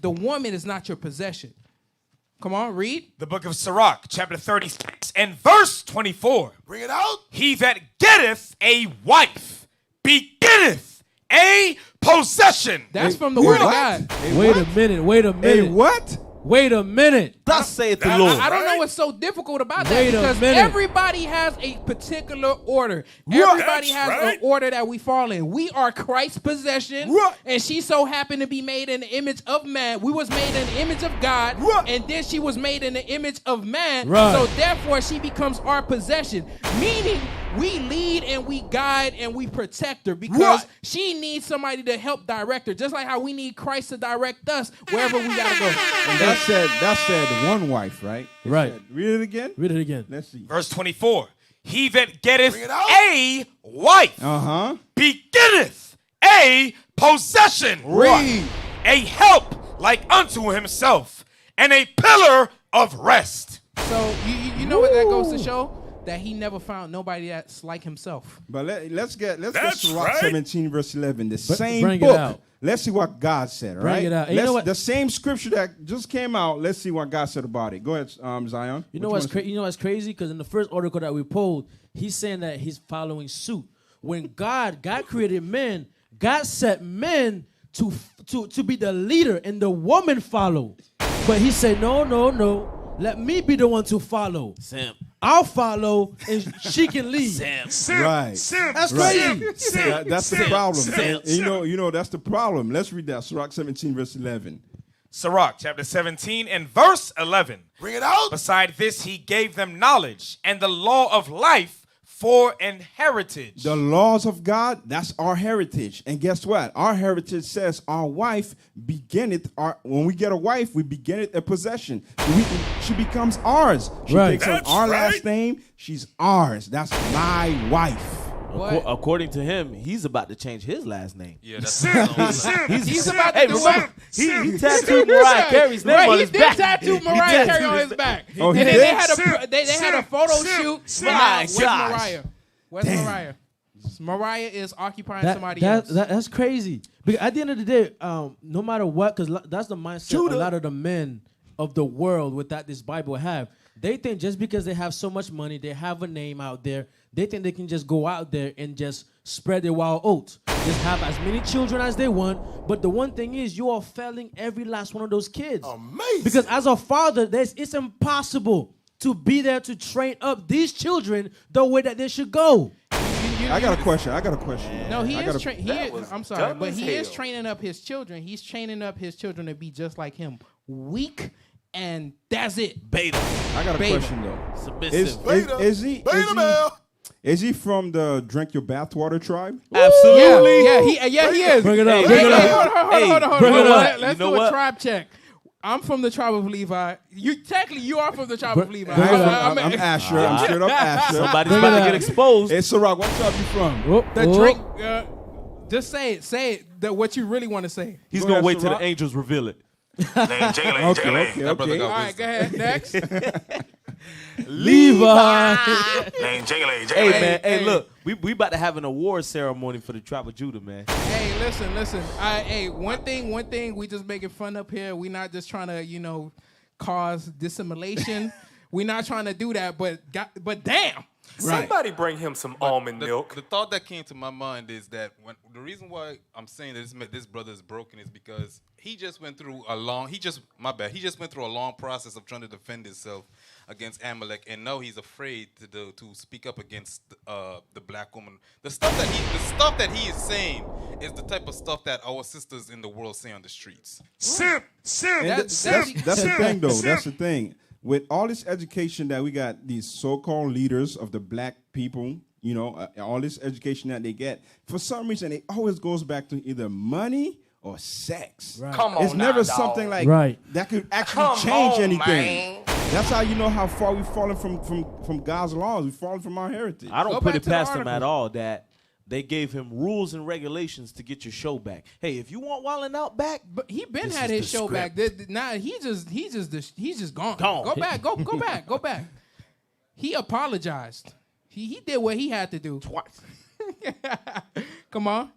[SPEAKER 6] the woman is not your possession. Come on, read.
[SPEAKER 8] The book of Sirach, chapter 36, and verse 24.
[SPEAKER 21] Bring it out.
[SPEAKER 8] He that getteth a wife begetteth a possession.
[SPEAKER 6] That's from the word of God.
[SPEAKER 9] Wait a minute.
[SPEAKER 7] Hey, what?
[SPEAKER 9] Wait a minute.
[SPEAKER 11] Thus saith the Lord.
[SPEAKER 6] I don't know what's so difficult about that because everybody has a particular order. Everybody has an order that we fall in. We are Christ's possession, and she so happened to be made in the image of man. We was made in the image of God, and then she was made in the image of man. So therefore, she becomes our possession, meaning we lead and we guide and we protect her because she needs somebody to help direct her, just like how we need Christ to direct us wherever we gotta go.
[SPEAKER 7] And that said one wife, right?
[SPEAKER 9] Right.
[SPEAKER 7] Read it again. Let's see.
[SPEAKER 8] Verse 24. He that getteth a wife begetteth a possession.
[SPEAKER 7] Read.
[SPEAKER 8] A help like unto himself and a pillar of rest.
[SPEAKER 6] So you know what that goes to show? That he never found nobody that's like himself.
[SPEAKER 7] But let's get Sirach 17 verse 11. The same
[SPEAKER 9] bring
[SPEAKER 7] book.
[SPEAKER 9] It out.
[SPEAKER 7] Let's see what God said. All
[SPEAKER 9] bring
[SPEAKER 7] right.
[SPEAKER 9] It out.
[SPEAKER 7] The same scripture that just came out. Let's see what God said about it. Go ahead, Zion.
[SPEAKER 9] You know what's crazy? Because in the first article that we pulled, he's saying that he's following suit. When God created men, God set men to be the leader, and the woman followed. But he said, no. Let me be the one to follow.
[SPEAKER 11] Sam.
[SPEAKER 9] I'll follow, and she can leave.
[SPEAKER 7] Right.
[SPEAKER 9] That's crazy.
[SPEAKER 7] That's the problem. And you know, that's the problem. Let's read that. Sirach 17, verse 11.
[SPEAKER 8] Sirach chapter 17 and verse 11.
[SPEAKER 21] Bring it out.
[SPEAKER 8] Beside this, he gave them knowledge and the law of life for an heritage.
[SPEAKER 7] The laws of God, that's our heritage. And guess what? Our heritage says our wife beginneth, when we get a wife, we beginneth a possession. She becomes ours. She takes on our last name. She's ours. That's my wife.
[SPEAKER 11] According to him, he's about to change his last name.
[SPEAKER 10] Yeah, that's
[SPEAKER 11] he's
[SPEAKER 6] about to do what?
[SPEAKER 11] He tattooed Mariah Carey's name on his back.
[SPEAKER 6] He did tattoo Mariah Carey on his back.
[SPEAKER 7] Oh,
[SPEAKER 6] and then they had a photo shoot. Where's Mariah? Where's
[SPEAKER 11] Damn.
[SPEAKER 6] Mariah? Mariah is occupying somebody else.
[SPEAKER 9] That's crazy. Because at the end of the day, no matter what, because that's the mindset a lot of the men of the world without this Bible have. They think just because they have so much money, they have a name out there, they think they can just go out there and just spread their wild oats. Just have as many children as they want. But the one thing is, you are failing every last one of those kids.
[SPEAKER 21] Amazing.
[SPEAKER 9] Because as a father, it's impossible to be there to train up these children the way that they should go.
[SPEAKER 7] I got a question.
[SPEAKER 6] No, I'm sorry, but he is training up his children. He's training up his children to be just like him. Weak, and that's it.
[SPEAKER 8] Beta.
[SPEAKER 7] I got a question, though.
[SPEAKER 11] Submissive.
[SPEAKER 7] Is he from the drink your bathwater tribe?
[SPEAKER 11] Absolutely.
[SPEAKER 6] Yeah, he is.
[SPEAKER 9] Bring it up.
[SPEAKER 6] Hold on.
[SPEAKER 11] Bring it up.
[SPEAKER 6] Let's do a tribe check. I'm from the tribe of Levi. Technically, you are from the tribe of Levi.
[SPEAKER 7] I'm Asher. I'm straight up Asher.
[SPEAKER 11] Somebody's about to get exposed.
[SPEAKER 7] Hey, Sirach, what tribe you from?
[SPEAKER 6] The drink. Just say it. What you really want to say.
[SPEAKER 11] He's going to wait till the angels reveal it.
[SPEAKER 7] Okay.
[SPEAKER 6] All right, go ahead. Next.
[SPEAKER 9] Levi.
[SPEAKER 11] Hey, man. Hey, look. We about to have an award ceremony for the tribe of Judah, man.
[SPEAKER 6] Hey, listen. One thing. We just making fun up here. We not just trying to, cause dissimulation. We not trying to do that. But damn.
[SPEAKER 2] Somebody bring him some almond milk.
[SPEAKER 10] The thought that came to my mind is that the reason why I'm saying that this brother is broken is because he just went through a long process of trying to defend himself against Amalek, and now he's afraid to speak up against the black woman. The stuff that he is saying is the type of stuff that our sisters in the world say on the streets.
[SPEAKER 7] That's the thing, though. That's the thing. With all this education that we got, these so-called leaders of the black people, all this education that they get, for some reason, it always goes back to either money or sex.
[SPEAKER 21] Right. Come on,
[SPEAKER 7] it's never something like that could actually change anything.
[SPEAKER 21] Man.
[SPEAKER 7] That's how you know how far we've fallen from God's laws. We've fallen from our heritage.
[SPEAKER 11] I don't put it past him at all that they gave him rules and regulations to get your show back. Hey, if you want Wildin' Out back,
[SPEAKER 6] but he been had his show back. Nah, he's just gone. Go back. He apologized. He did what he had to do twice. Come on.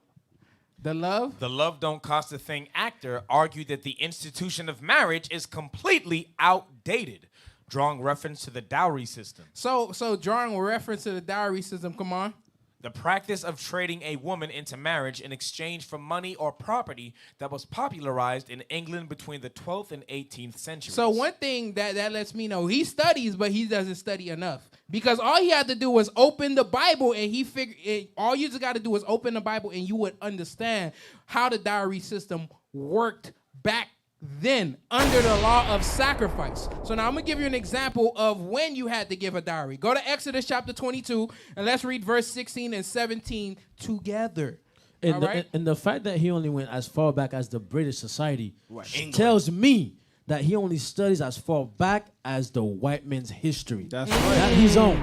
[SPEAKER 6] The
[SPEAKER 8] Love Don't Cost a Thing actor argued that the institution of marriage is completely outdated, drawing reference to the dowry system.
[SPEAKER 6] So drawing reference to the dowry system, come on.
[SPEAKER 8] The practice of trading a woman into marriage in exchange for money or property that was popularized in England between the 12th and 18th centuries.
[SPEAKER 6] So one thing that lets me know, he studies, but he doesn't study enough. Because all he had to do was open the Bible, and he figured all you just got to do was open the Bible, and you would understand how the dowry system worked back then under the law of sacrifice. So now I'm going to give you an example of when you had to give a dowry. Go to Exodus chapter 22, and let's read verse 16 and 17 together.
[SPEAKER 9] And the fact that he only went as far back as the British society tells me that he only studies as far back as the white man's history.
[SPEAKER 7] That's
[SPEAKER 9] right. Not his own.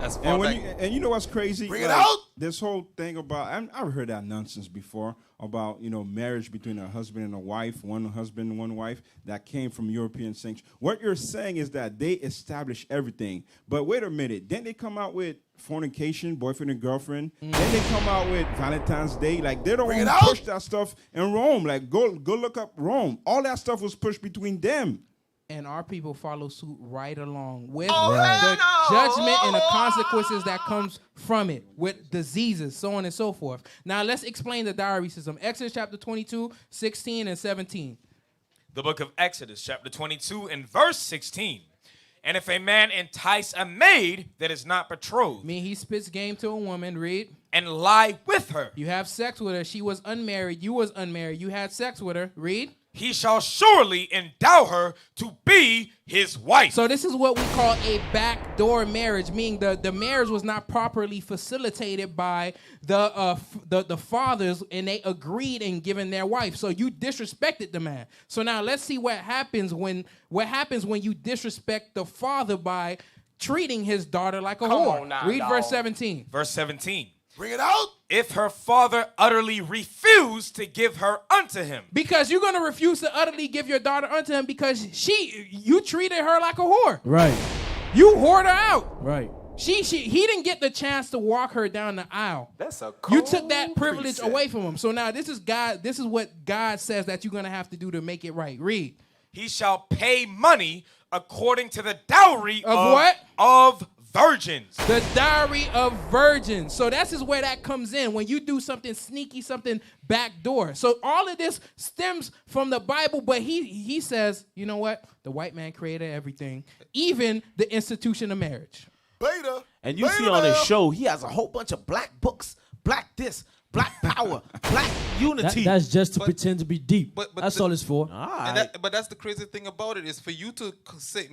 [SPEAKER 7] And you know what's crazy?
[SPEAKER 21] Bring it out.
[SPEAKER 7] This whole thing about, I've heard that nonsense before about, marriage between a husband and a wife, one husband and one wife, that came from European sanctuary. What you're saying is that they established everything. But wait a minute. Didn't they come out with fornication, boyfriend and girlfriend? Then they come out with Valentine's Day. Like, they don't push that stuff in Rome. Like, go look up Rome. All that stuff was pushed between them.
[SPEAKER 6] And our people follow suit right along with the judgment and the consequences that comes from it, with diseases, so on and so forth. Now, let's explain the dowry system. Exodus chapter 22, 16 and 17.
[SPEAKER 8] The book of Exodus, chapter 22 and verse 16. And if a man entice a maid that is not betrothed,
[SPEAKER 6] mean he spits game to a woman, read,
[SPEAKER 8] and lie with her,
[SPEAKER 6] you have sex with her, she was unmarried, you was unmarried, you had sex with her, read,
[SPEAKER 8] he shall surely endow her to be his wife.
[SPEAKER 6] So this is what we call a backdoor marriage, meaning the marriage was not properly facilitated by the fathers, and they agreed in giving their wife. So you disrespected the man. So now let's see what happens when you disrespect the father by treating his daughter like a whore. Read verse 17.
[SPEAKER 8] Verse 17.
[SPEAKER 14] Bring it out.
[SPEAKER 8] If her father utterly refused to give her unto him.
[SPEAKER 6] Because you're going to refuse to utterly give your daughter unto him because you treated her like a whore.
[SPEAKER 9] Right.
[SPEAKER 6] You whored her out.
[SPEAKER 9] Right.
[SPEAKER 6] He didn't get the chance to walk her down the aisle.
[SPEAKER 2] That's a
[SPEAKER 6] You took that privilege
[SPEAKER 2] precept.
[SPEAKER 6] away from him. So now this is what God says that you're going to have to do to make it right. Read.
[SPEAKER 8] He shall pay money according to the dowry
[SPEAKER 6] of what?
[SPEAKER 8] Of virgins.
[SPEAKER 6] The dowry of virgins. So that's is where that comes in. When you do something sneaky, something backdoor. So all of this stems from the Bible, but he says, you know what? The white man created everything, even the institution of marriage.
[SPEAKER 14] Beta.
[SPEAKER 11] And you see on his show, he has a whole bunch of black books, black this, black power, black unity.
[SPEAKER 9] That's just to pretend to be deep. That's all it's for.
[SPEAKER 10] But that's the crazy thing about it is for you to say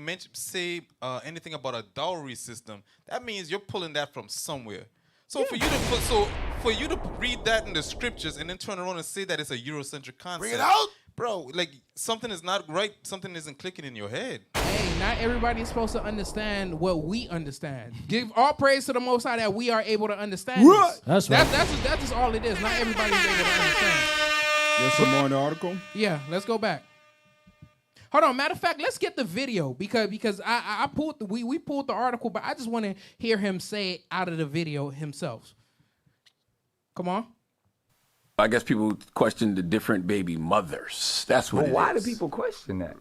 [SPEAKER 10] anything about a dowry system, that means you're pulling that from somewhere. So for you to read that in the scriptures and then turn around and say that it's a Eurocentric concept,
[SPEAKER 14] bring it out,
[SPEAKER 10] bro. Like something is not right. Something isn't clicking in your head.
[SPEAKER 6] Hey, not everybody is supposed to understand what we understand. Give all praise to the Most High that we are able to understand.
[SPEAKER 7] Right.
[SPEAKER 6] This.
[SPEAKER 9] That's right.
[SPEAKER 6] That's just all it is. Not everybody's able to understand.
[SPEAKER 7] There's some more in the article.
[SPEAKER 6] Yeah, let's go back. Hold on. Matter of fact, let's get the video because I pulled we pulled the article, but I just want to hear him say it out of the video himself. Come on.
[SPEAKER 4] I guess people question the different baby mothers. That's what.
[SPEAKER 22] But
[SPEAKER 4] it
[SPEAKER 22] why
[SPEAKER 4] is.
[SPEAKER 22] do people question that?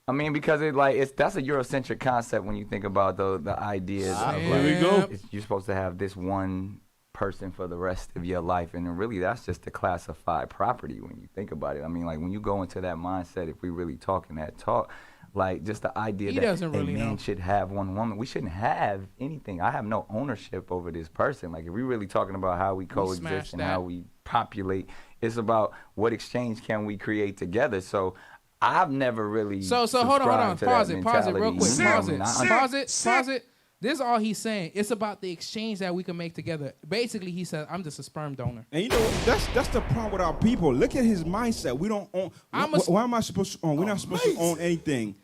[SPEAKER 22] I mean, because that's a Eurocentric concept when you think about the ideas.
[SPEAKER 11] Here we go.
[SPEAKER 22] You're supposed to have this one person for the rest of your life, and really that's just a classified property when you think about it. I mean, like when you go into that mindset, if we really talking that talk, like just the idea that a man should have one woman, we shouldn't have anything. I have no ownership over this person. Like if we really talking about how we coexist and how we populate, it's about what exchange can we create together. So I've never really
[SPEAKER 6] So hold on. Pause it real quick. Pause it. This is all he's saying. It's about the exchange that we can make together. Basically, he said, I'm just a sperm donor.
[SPEAKER 7] And you know, that's the problem with our people. Look at his mindset. We don't own. Why am I supposed to own? We're not supposed to own anything.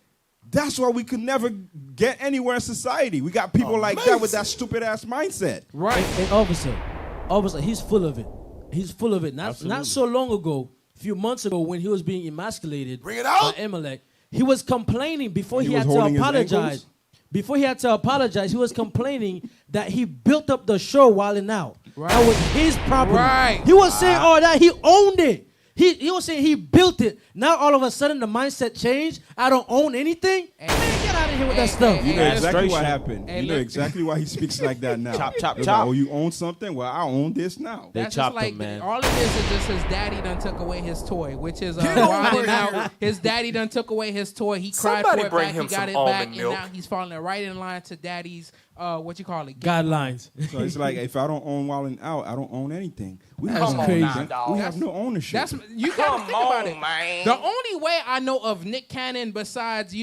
[SPEAKER 7] That's why we could never get anywhere in society. We got people like that with that stupid ass mindset.
[SPEAKER 6] Right.
[SPEAKER 9] And officer, he's full of it. He's full of it. Not so long ago, a few months ago, when he was being emasculated by Amalek, he was complaining before he had to apologize. Before he had to apologize, he was complaining that he built up the show Wildin' Out. Right. That was his property.
[SPEAKER 6] Right.
[SPEAKER 9] He was saying all that. He owned it. He was saying he built it. Now all of a sudden the mindset changed. I don't own anything. Man, get out of here with that stuff.
[SPEAKER 7] You know exactly what happened. You know exactly why he speaks like that now.
[SPEAKER 11] Chop.
[SPEAKER 7] Oh, you own something? Well, I own this now.
[SPEAKER 6] That's just like all of this is just his daddy done took away his toy, which is Wildin' Out. His daddy done took away his toy. He cried for it back. He got it back, and now he's falling right in line to daddy's
[SPEAKER 9] guidelines.
[SPEAKER 7] So it's like if I don't own Wildin' Out, I don't own anything. We
[SPEAKER 9] That's crazy.
[SPEAKER 7] We have no ownership.
[SPEAKER 6] You gotta think about it. Man. The only way I know of Nick Cannon, besides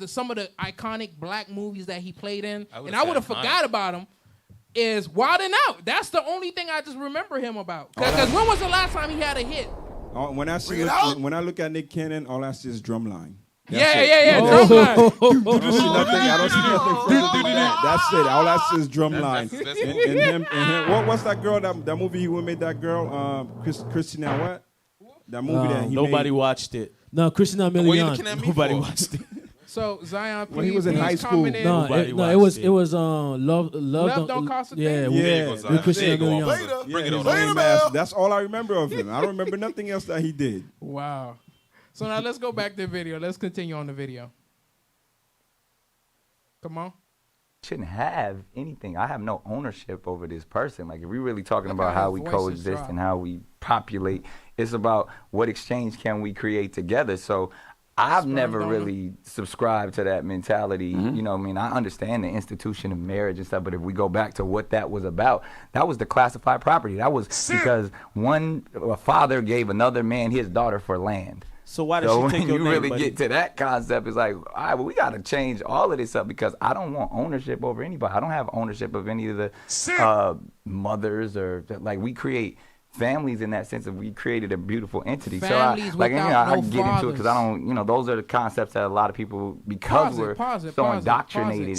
[SPEAKER 6] some of the iconic black movies that he played in, and I would have forgot about him, is Wildin' Out. That's the only thing I just remember him about. Because when was the last time he had a hit?
[SPEAKER 7] When I look at Nick Cannon, all I see is Drumline.
[SPEAKER 6] Yeah.
[SPEAKER 7] Drumline. I don't see nothing further than that. That's it. All I see is Drumline. And him. What's that girl? That movie he made. That girl, Christina. What? That movie that he
[SPEAKER 11] nobody
[SPEAKER 7] made.
[SPEAKER 11] watched it.
[SPEAKER 9] No, Christina Milian.
[SPEAKER 11] Nobody watched it.
[SPEAKER 6] So Zion,
[SPEAKER 7] when he was in high school,
[SPEAKER 9] it was Love Don't Cost a Thing. With Christina Milian.
[SPEAKER 7] Bring it on. That's all I remember of him. I don't remember nothing else that he did.
[SPEAKER 6] Wow. So now let's go back to the video. Let's continue on the video. Come on.
[SPEAKER 22] Shouldn't have anything. I have no ownership over this person. Like if we really talking about how we coexist and how we populate, it's about what exchange can we create together. So I've never really subscribed to that mentality. You know what I mean? I understand the institution of marriage and stuff, but if we go back to what that was about, that was the classified property. That was because a father gave another man his daughter for land.
[SPEAKER 11] So why does she take your
[SPEAKER 22] name,
[SPEAKER 11] name,
[SPEAKER 22] really
[SPEAKER 11] buddy?
[SPEAKER 22] get to that concept, it's like, all right, well, we got to change all of this up because I don't want ownership over anybody. I don't have ownership of any of the mothers or like we create families in that sense of we created a beautiful entity.
[SPEAKER 6] Families
[SPEAKER 22] so I
[SPEAKER 6] no
[SPEAKER 22] get into it because I don't, those are the concepts that a lot of people, because we're so indoctrinated.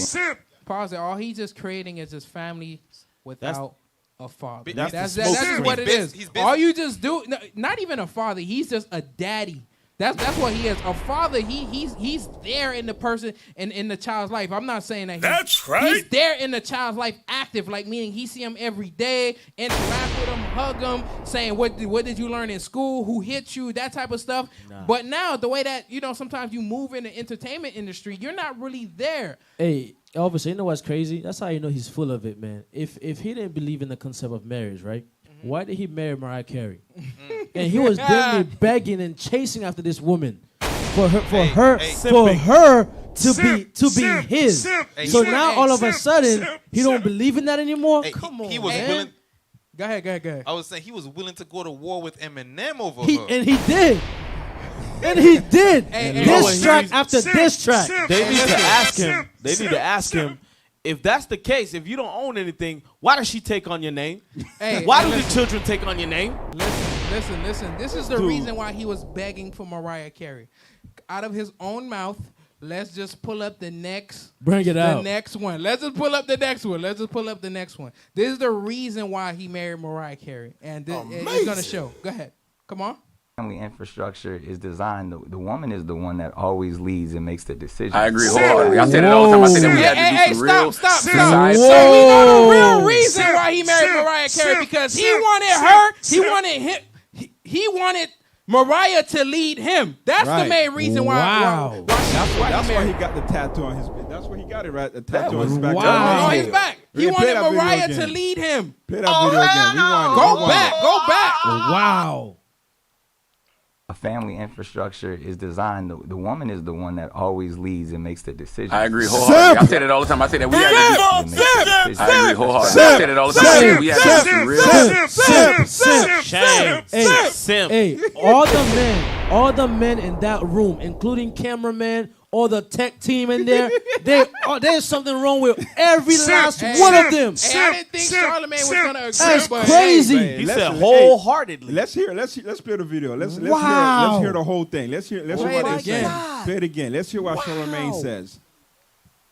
[SPEAKER 6] Pause it. All he's just creating is his family without a father.
[SPEAKER 11] That's
[SPEAKER 6] just what it is. All you just do, not even a father. He's just a daddy. That's what he is. A father, he's there in the person and in the child's life. I'm not saying that
[SPEAKER 3] That's right.
[SPEAKER 6] He's there in the child's life active, like meaning he see him every day, interact with him, hug him, saying what did you learn in school, who hit you, that type of stuff. Nah. But now the way that, sometimes you move in the entertainment industry, you're not really there.
[SPEAKER 9] Hey, obviously, you know what's crazy? That's how you know he's full of it, man. If he didn't believe in the concept of marriage, right? Why did he marry Mariah Carey? And he was definitely begging and chasing after this woman for her to be his. So now all of a sudden he don't believe in that anymore. Come on,
[SPEAKER 10] he was
[SPEAKER 6] man.
[SPEAKER 10] willing.
[SPEAKER 6] Go ahead.
[SPEAKER 10] I was saying he was willing to go to war with Eminem over her.
[SPEAKER 9] And he did. And he did. Diss track after diss track.
[SPEAKER 11] They need to ask him. If that's the case, if you don't own anything, why does she take on your name? Why do the children take on your name?
[SPEAKER 6] Listen. This is the reason why he was begging for Mariah Carey. Out of his own mouth, let's just pull up the next.
[SPEAKER 9] Bring it out.
[SPEAKER 6] The next one. Let's just pull up the next one. This is the reason why he married Mariah Carey. And it's going to show. Go ahead. Come on.
[SPEAKER 22] Family infrastructure is designed. The woman is the one that always leads and makes the decision.
[SPEAKER 4] I agree wholeheartedly. I said it all the time. I said that we had to do some real.
[SPEAKER 6] Stop. So we know the real reason why he married Mariah Carey because he wanted her. He wanted Mariah to lead him. That's the main reason why.
[SPEAKER 9] Wow.
[SPEAKER 7] That's why he got the tattoo on his back. That's where he got it, right? The tattoo on his back.
[SPEAKER 6] Wow. On his back. He wanted Mariah to lead him.
[SPEAKER 7] Play that video again.
[SPEAKER 6] Go back.
[SPEAKER 9] Wow.
[SPEAKER 22] A family infrastructure is designed. The woman is the one that always leads and makes the decision.
[SPEAKER 4] I agree wholeheartedly. I said it all the time. I said that we had to do. I agree wholeheartedly. I said it all the time. I said we had to do some real.
[SPEAKER 9] Hey, all the men in that room, including cameraman, all the tech team in there, there's something wrong with every last one of them.
[SPEAKER 6] I didn't think Charlamagne was gonna agree.
[SPEAKER 9] That's crazy.
[SPEAKER 11] He said wholeheartedly.
[SPEAKER 7] Let's play the video. Let's hear the whole thing. Let's hear what they say. Play it again. Let's hear what Charlamagne says.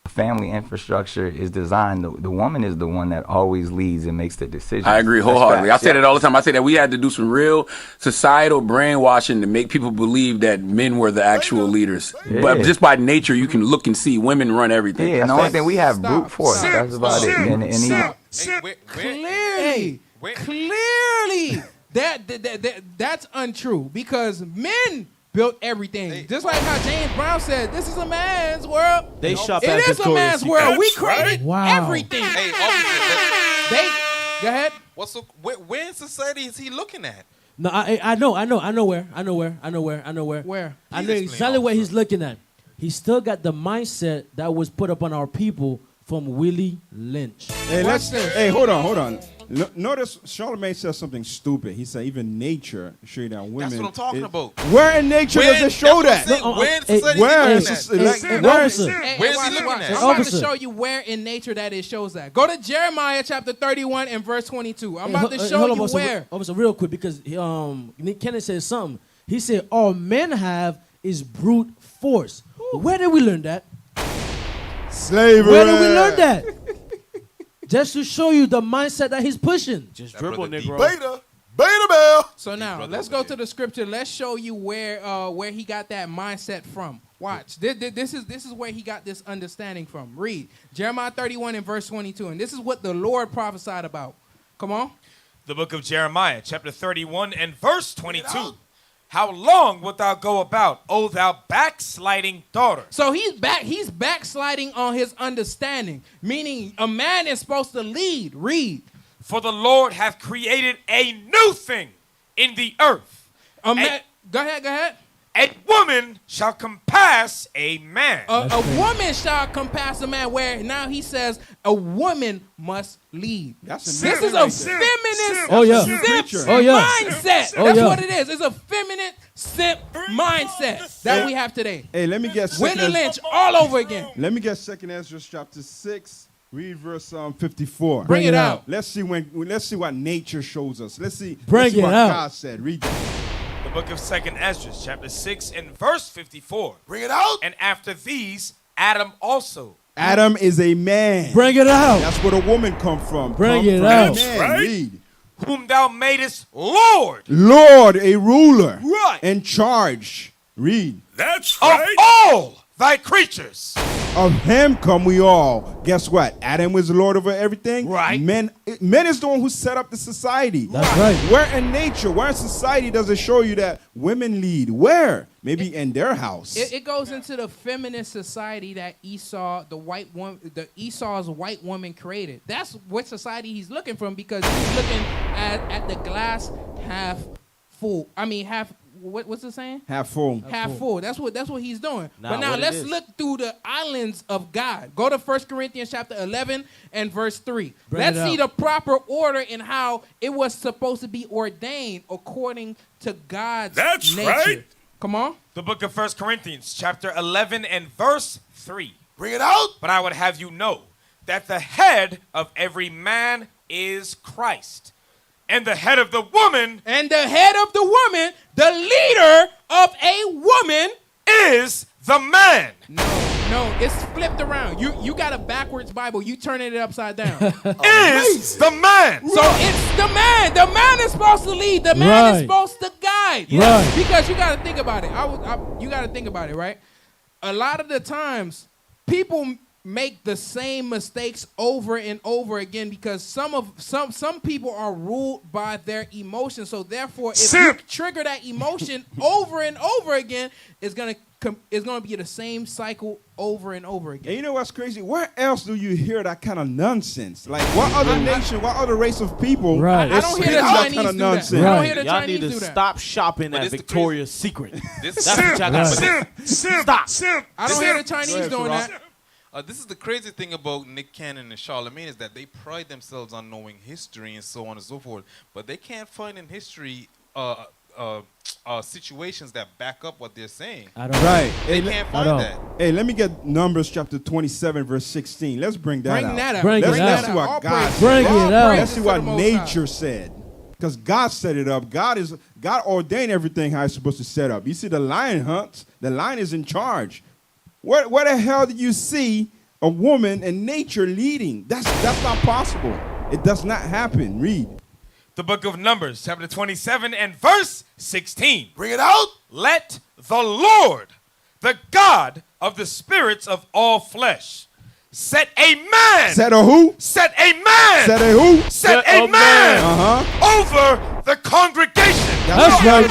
[SPEAKER 22] Family infrastructure is designed. The woman is the one that always leads and makes the decision.
[SPEAKER 4] I agree wholeheartedly. I said it all the time. I said that we had to do some real societal brainwashing to make people believe that men were the actual leaders.
[SPEAKER 22] Yeah.
[SPEAKER 4] But just by nature, you can look and see women run everything.
[SPEAKER 22] Yeah, and the only thing we have brute force. That's about it.
[SPEAKER 6] Clearly, that's untrue because men built everything. Just like how James Brown said, this is a man's world.
[SPEAKER 11] They shop at
[SPEAKER 6] It is a man's world. We created everything.
[SPEAKER 10] Hey,
[SPEAKER 6] Go ahead.
[SPEAKER 10] Where in society is he looking at?
[SPEAKER 9] No, I know where.
[SPEAKER 6] Where?
[SPEAKER 9] I know exactly what he's looking at. He still got the mindset that was put up on our people from Willie Lynch.
[SPEAKER 7] Hey, hold on. Notice Charlamagne says something stupid. He said even nature show you that women.
[SPEAKER 10] That's what I'm talking about.
[SPEAKER 7] Where in nature does it show that?
[SPEAKER 10] Where is he looking at?
[SPEAKER 6] I'm about to show you where in nature that it shows that. Go to Jeremiah chapter 31 and verse 22. I'm about to show you where.
[SPEAKER 9] Officer, real quick, because Nick Kennedy said something. He said all men have is brute force. Where did we learn that?
[SPEAKER 7] Slavery.
[SPEAKER 9] Where did we learn that? Just to show you the mindset that he's pushing.
[SPEAKER 11] Just dribble, Negro.
[SPEAKER 14] Beta bell.
[SPEAKER 6] So now, let's go to the scripture. Let's show you where he got that mindset from. Watch. This is where he got this understanding from. Read. Jeremiah 31 and verse 22. And this is what the Lord prophesied about. Come on.
[SPEAKER 8] The book of Jeremiah, chapter 31 and verse 22. How long wilt thou go about, O thou backsliding daughter?
[SPEAKER 6] So he's backsliding on his understanding, meaning a man is supposed to lead. Read.
[SPEAKER 8] For the Lord hath created a new thing in the earth.
[SPEAKER 6] Go ahead.
[SPEAKER 8] a woman shall compass a man.
[SPEAKER 6] A woman shall compass a man, where now he says a woman must lead. This is a feminist mindset. That's what it is. It's a feminine simp mindset that we have today.
[SPEAKER 7] Hey, let me get
[SPEAKER 6] Willie Lynch all over again.
[SPEAKER 7] Let me get 2 Ezra chapter 6. Read verse 54.
[SPEAKER 6] Bring it out.
[SPEAKER 7] Let's see what nature shows us. Let's see
[SPEAKER 9] Bring it
[SPEAKER 7] what
[SPEAKER 9] out.
[SPEAKER 7] God said. Read that.
[SPEAKER 8] The book of 2 Ezra, chapter 6 and verse 54.
[SPEAKER 14] Bring it out.
[SPEAKER 8] And after these, Adam also.
[SPEAKER 7] Adam is a man.
[SPEAKER 9] Bring it out.
[SPEAKER 7] That's where the woman come from.
[SPEAKER 9] Bring it out.
[SPEAKER 7] Man.
[SPEAKER 8] Right.
[SPEAKER 7] Read.
[SPEAKER 8] Whom thou madest Lord.
[SPEAKER 7] Lord, a ruler.
[SPEAKER 8] Right.
[SPEAKER 7] In charge. Read.
[SPEAKER 8] That's right. Of all thy creatures.
[SPEAKER 7] Of him come we all. Guess what? Adam was the Lord over everything.
[SPEAKER 8] Right.
[SPEAKER 7] Men is the one who set up the society.
[SPEAKER 9] That's right.
[SPEAKER 7] Where in nature, where in society does it show you that women lead? Where? Maybe in their house.
[SPEAKER 6] It goes into the feminist society that Esau's white woman created. That's what society he's looking from, because he's looking at the glass half full. I mean half. What's it saying?
[SPEAKER 7] Half full.
[SPEAKER 6] Half full. That's what he's doing. But now
[SPEAKER 11] what it
[SPEAKER 6] let's
[SPEAKER 11] is.
[SPEAKER 6] look through the islands of God. Go to 1 Corinthians chapter 11 and verse 3. Let's see the proper order in how it was supposed to be ordained according to God's nature.
[SPEAKER 8] right.
[SPEAKER 6] Come on.
[SPEAKER 8] The book of 1 Corinthians, chapter 11 and verse 3.
[SPEAKER 14] Bring it out.
[SPEAKER 8] But I would have you know that the head of every man is Christ. And the head of the woman.
[SPEAKER 6] And the head of the woman, the leader of a woman,
[SPEAKER 8] is the man.
[SPEAKER 6] No, it's flipped around. You got a backwards Bible. You turning it upside down.
[SPEAKER 8] Is the man.
[SPEAKER 6] So it's the man. The man is supposed to lead. The man is supposed to guide.
[SPEAKER 9] Right.
[SPEAKER 6] Because you got to think about it. You got to think about it, right? A lot of the times, people make the same mistakes over and over again because some people are ruled by their emotions. So therefore, if you trigger that emotion over and over again, it's gonna be the same cycle over and over again.
[SPEAKER 7] And you know what's crazy? Where else do you hear that kind of nonsense? Like what other nation, what other race of people?
[SPEAKER 9] Right.
[SPEAKER 6] I don't hear the
[SPEAKER 7] that
[SPEAKER 6] Chinese
[SPEAKER 7] kind of
[SPEAKER 6] do
[SPEAKER 7] nonsense.
[SPEAKER 6] that. I don't hear the
[SPEAKER 11] Y'all
[SPEAKER 6] Chinese
[SPEAKER 11] need
[SPEAKER 6] do
[SPEAKER 11] to
[SPEAKER 6] that.
[SPEAKER 11] stop shopping
[SPEAKER 10] But
[SPEAKER 11] at
[SPEAKER 10] it's the
[SPEAKER 11] Victoria's Secret.
[SPEAKER 10] This
[SPEAKER 11] That's what y'all got to do.
[SPEAKER 8] Stop.
[SPEAKER 6] I don't hear the Chinese doing that.
[SPEAKER 10] This is the crazy thing about Nick Cannon and Charlemagne is that they pride themselves on knowing history and so on and so forth, but they can't find in history situations that back up what they're saying.
[SPEAKER 7] Right.
[SPEAKER 10] They can't find that.
[SPEAKER 7] Hey, let me get Numbers chapter 27, verse 16. Let's bring that out. Let's see what God said.
[SPEAKER 9] Bring it out.
[SPEAKER 7] Let's see what nature said. Because God set it up. God ordained everything how it's supposed to set up. You see the lion hunts. The lion is in charge. Where the hell did you see a woman in nature leading? That's not possible. It does not happen. Read.
[SPEAKER 8] The book of Numbers, chapter 27 and verse 16.
[SPEAKER 14] Bring it out.
[SPEAKER 8] Let the Lord, the God of the spirits of all flesh, set a man.
[SPEAKER 7] Set a who?
[SPEAKER 8] Set a man.
[SPEAKER 7] Set a who?
[SPEAKER 8] Set a man over the congregation.
[SPEAKER 7] That's right.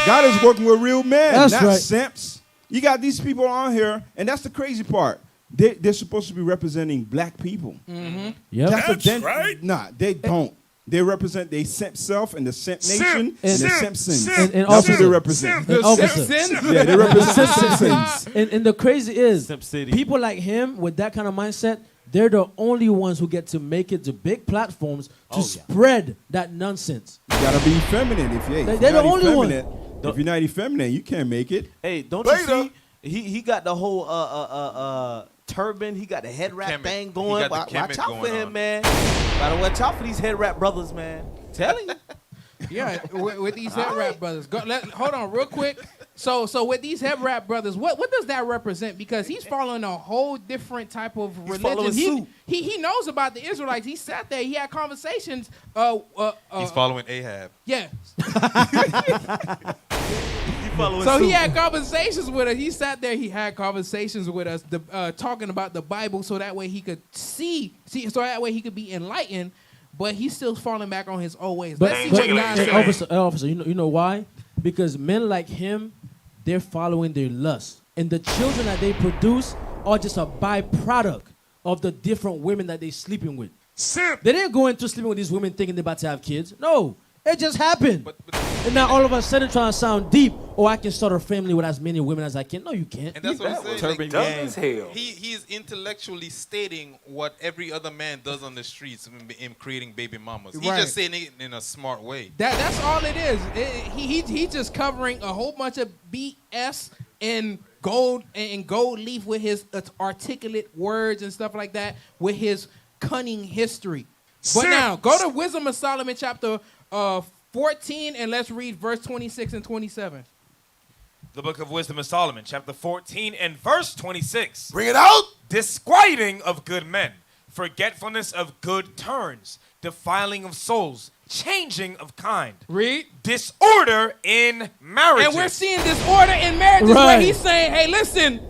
[SPEAKER 7] God is working with real men,
[SPEAKER 9] That's
[SPEAKER 7] not
[SPEAKER 9] right.
[SPEAKER 7] simps. You got these people on here, and that's the crazy part. They're supposed to be representing black people.
[SPEAKER 9] Yep.
[SPEAKER 7] That's right. Nah, they don't. They represent they simp self and the simp nation and the Simpsons.
[SPEAKER 9] And
[SPEAKER 7] That's
[SPEAKER 9] officer.
[SPEAKER 7] what they represent.
[SPEAKER 9] And officer.
[SPEAKER 7] Yeah, they represent Simpsons.
[SPEAKER 9] And the crazy is,
[SPEAKER 11] Simp City.
[SPEAKER 9] people like him with that kind of mindset, they're the only ones who get to make it to big platforms to spread that nonsense.
[SPEAKER 7] You gotta be feminine if you ain't.
[SPEAKER 9] They're the only one.
[SPEAKER 7] If you're not effeminate, you can't make it.
[SPEAKER 11] Hey, don't you see? He got the whole turban. He got the head wrap thing going. Watch out for him, man. Gotta watch out for these head wrap brothers, man. Telling you.
[SPEAKER 6] Yeah, with these head wrap brothers. Hold on real quick. So with these head wrap brothers, what does that represent? Because he's following a whole different type of religion. He knows about the Israelites. He sat there. He had conversations.
[SPEAKER 10] He's following Ahab.
[SPEAKER 6] Yeah.
[SPEAKER 11] So
[SPEAKER 6] he had conversations with us. He sat there. He had conversations with us, talking about the Bible, so that way he could see, so that way he could be enlightened. But he's still falling back on his old ways. Let's see what God says.
[SPEAKER 9] Officer, you know why? Because men like him, they're following their lust, and the children that they produce are just a byproduct of the different women that they're sleeping with. They didn't go into sleeping with these women thinking they're about to have kids. No, it just happened. And now all of a sudden trying to sound deep. Oh, I can start a family with as many women as I can. No, you can't.
[SPEAKER 10] And that's what I'm saying. Like,
[SPEAKER 2] dumb as hell.
[SPEAKER 10] He is intellectually stating what every other man does on the streets in creating baby mamas. He's
[SPEAKER 6] Right.
[SPEAKER 10] just saying it in a smart way.
[SPEAKER 6] That's all it is. He's just covering a whole bunch of BS in gold leaf with his articulate words and stuff like that, with his cunning history. But now go to Wisdom of Solomon chapter 14 and let's read verse 26 and 27.
[SPEAKER 8] The book of Wisdom of Solomon, chapter 14 and verse 26.
[SPEAKER 14] Bring it out.
[SPEAKER 8] Disquieting of good men, forgetfulness of good turns, defiling of souls, changing of kind.
[SPEAKER 6] Read.
[SPEAKER 8] Disorder in marriage.
[SPEAKER 6] And we're seeing disorder in marriages where he's saying, hey, listen,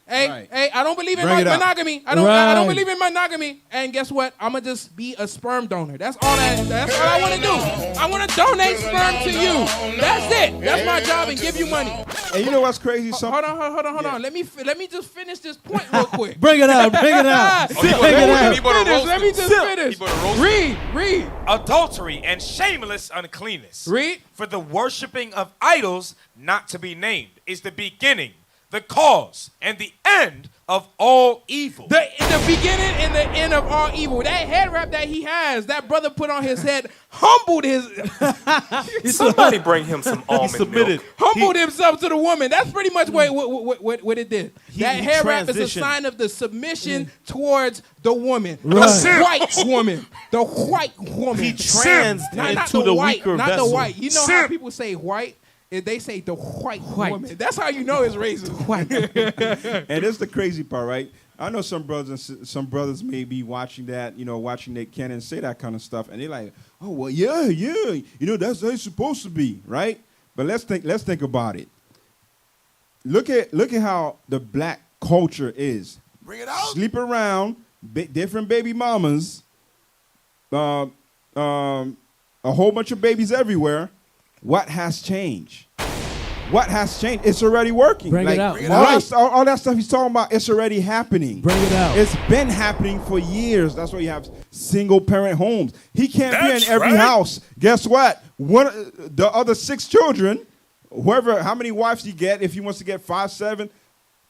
[SPEAKER 6] hey, I don't believe in monogamy. I don't believe in monogamy. And guess what? I'm gonna just be a sperm donor. That's all I want to do. I want to donate sperm to you. That's it. That's my job and give you money.
[SPEAKER 7] And you know what's crazy?
[SPEAKER 6] Hold on. Let me just finish this point real quick.
[SPEAKER 9] Bring it out. Let
[SPEAKER 6] me just finish. Read.
[SPEAKER 8] Adultery and shameless uncleanness.
[SPEAKER 6] Read.
[SPEAKER 8] For the worshiping of idols not to be named is the beginning, the cause, and the end of all evil.
[SPEAKER 6] The beginning and the end of all evil. That head wrap that he has, that brother put on his head, humbled his...
[SPEAKER 2] Somebody bring him some almond milk.
[SPEAKER 6] Humbled himself to the woman. That's pretty much what it did. That hair wrap is a sign of the submission towards the woman.
[SPEAKER 9] Right.
[SPEAKER 6] The white woman. The white woman.
[SPEAKER 11] He trans into the weaker
[SPEAKER 6] Not
[SPEAKER 11] vessel.
[SPEAKER 6] the white. You know how people say white? If they say the white woman, that's how you know it's racist.
[SPEAKER 7] And it's the crazy part, right? I know some brothers may be watching that, watching Nick Cannon say that kind of stuff, and they're like, oh well, yeah, that's how it's supposed to be, right? But let's think about it. Look at how the black culture is.
[SPEAKER 14] Bring it out.
[SPEAKER 7] Sleep around, different baby mamas, a whole bunch of babies everywhere. What has changed? What has changed? It's already working.
[SPEAKER 9] Bring it out.
[SPEAKER 7] All that stuff he's talking about, it's already happening.
[SPEAKER 9] Bring it out.
[SPEAKER 7] It's been happening for years. That's why you have single-parent homes. He can't be in every house. Guess what? The other 6 children, how many wives he get, if he wants to get 5, 7,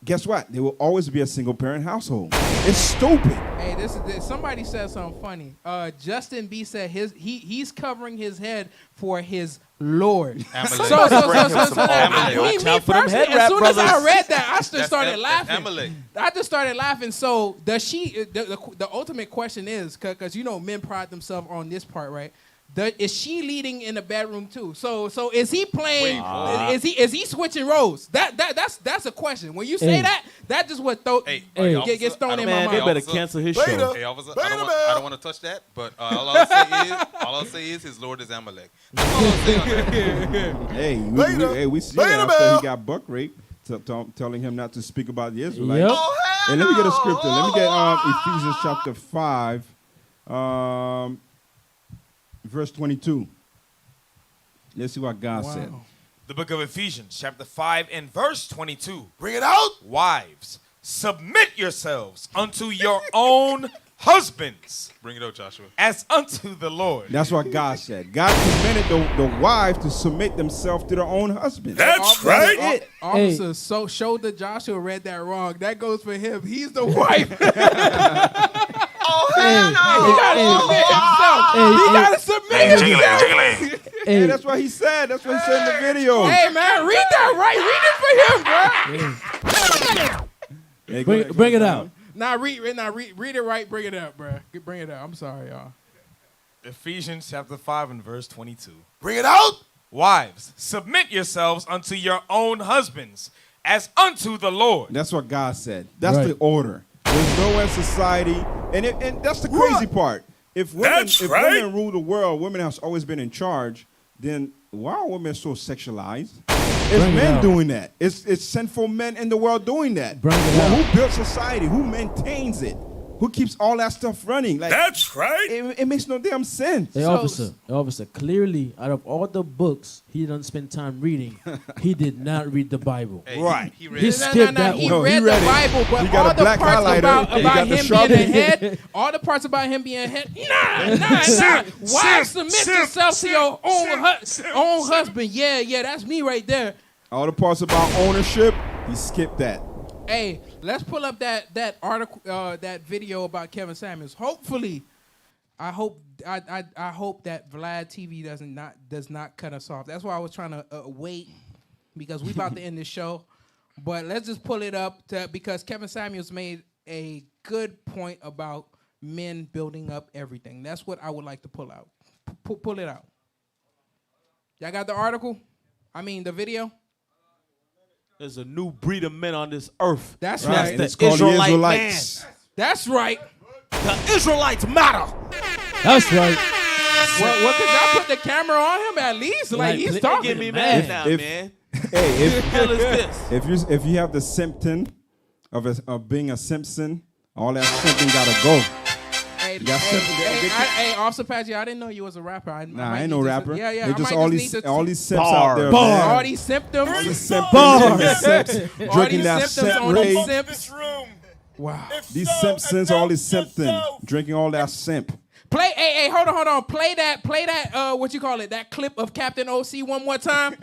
[SPEAKER 7] guess what? There will always be a single-parent household. It's stupid.
[SPEAKER 6] Hey, somebody said something funny. Justin B said he's covering his head for his Lord. Me personally, as soon as I read that, I just started laughing. I just started laughing. So does she? The ultimate question is, because men pride themselves on this part, right? Is she leading in the bedroom too? So is he playing? Is he switching roles? That's a question. When you say that just what gets thrown in my mind.
[SPEAKER 11] They better cancel his show.
[SPEAKER 10] Hey, officer, I don't want to touch that, but all I'll say is his Lord is Amalek. That's all I'll say on that.
[SPEAKER 7] We see that after he got buck raped, telling him not to speak about the Israelites.
[SPEAKER 9] Yep.
[SPEAKER 7] And let me get a scripture. Let me get Ephesians chapter 5. Verse 22. Let's see what God said.
[SPEAKER 8] The book of Ephesians, chapter 5 and verse 22.
[SPEAKER 14] Bring it out.
[SPEAKER 8] Wives, submit yourselves unto your own husbands.
[SPEAKER 10] Bring it out, Joshua.
[SPEAKER 8] As unto the Lord.
[SPEAKER 7] That's what God said. God commanded the wives to submit themselves to their own husbands.
[SPEAKER 14] That's right.
[SPEAKER 6] Officer Shoulder Joshua read that wrong. That goes for him. He's the wife. He gotta submit himself.
[SPEAKER 7] Hey, that's what he said. That's what he said in the video.
[SPEAKER 6] Hey man, read that right. Read it for him, bro.
[SPEAKER 9] Bring it out.
[SPEAKER 6] Read it right. Bring it up, bro. Bring it out. I'm sorry, y'all.
[SPEAKER 8] Ephesians chapter 5 and verse 22.
[SPEAKER 14] Bring it out.
[SPEAKER 8] Wives, submit yourselves unto your own husbands as unto the Lord.
[SPEAKER 7] That's what God said. That's the order. There's nowhere in society, and that's the crazy part. If women rule the world, women have always been in charge, then why are women so sexualized? It's men doing that. It's sinful men in the world doing that.
[SPEAKER 9] Who
[SPEAKER 7] built society? Who maintains it? Who keeps all that stuff running? Like
[SPEAKER 3] That's right.
[SPEAKER 7] It makes no damn sense.
[SPEAKER 9] Hey, officer, clearly, out of all the books he doesn't spend time reading, he did not read the Bible.
[SPEAKER 7] Right.
[SPEAKER 9] He skipped that
[SPEAKER 6] He
[SPEAKER 9] one.
[SPEAKER 6] read the Bible, but all the parts about him being ahead, all the parts about him being ahead, nah. Wives, submit yourself to your own husband. Yeah, that's me right there.
[SPEAKER 7] All the parts about ownership, he skipped that.
[SPEAKER 6] Hey, let's pull up that article, that video about Kevin Samuels. Hopefully, I hope that Vlad TV does not cut us off. That's why I was trying to wait, because we about to end this show. But let's just pull it up because Kevin Samuels made a good point about men building up everything. That's what I would like to pull out. Pull it out. Y'all got the article? I mean the video.
[SPEAKER 11] There's a new breed of men on this earth.
[SPEAKER 6] That's right.
[SPEAKER 11] The
[SPEAKER 7] It's called
[SPEAKER 11] Israelites.
[SPEAKER 7] man.
[SPEAKER 6] That's right.
[SPEAKER 11] The Israelites matter.
[SPEAKER 9] That's right.
[SPEAKER 6] Well, could y'all put the camera on him at least? Like he's talking.
[SPEAKER 11] Get me mad now, man.
[SPEAKER 7] Hey,
[SPEAKER 11] What the hell is this?
[SPEAKER 7] if you have the symptom of being a Simpson, all that symptom gotta go.
[SPEAKER 6] Hey, Officer Patchy, I didn't know you was a rapper. I
[SPEAKER 7] ain't no rapper.
[SPEAKER 6] Yeah.
[SPEAKER 7] They
[SPEAKER 6] I
[SPEAKER 7] just
[SPEAKER 6] might
[SPEAKER 7] all
[SPEAKER 6] just
[SPEAKER 7] these
[SPEAKER 6] need
[SPEAKER 7] all these simps out there.
[SPEAKER 6] all these symptoms.
[SPEAKER 7] All these simps.
[SPEAKER 6] All
[SPEAKER 7] Drinking
[SPEAKER 6] these
[SPEAKER 7] that
[SPEAKER 6] symptoms
[SPEAKER 7] simp
[SPEAKER 6] on
[SPEAKER 7] ray.
[SPEAKER 6] these simps. Wow.
[SPEAKER 7] These Simpsons, all these symptoms, drinking all that simp.
[SPEAKER 6] Play, hey, hold on. Play that, what you call it? That clip of Captain OC one more time.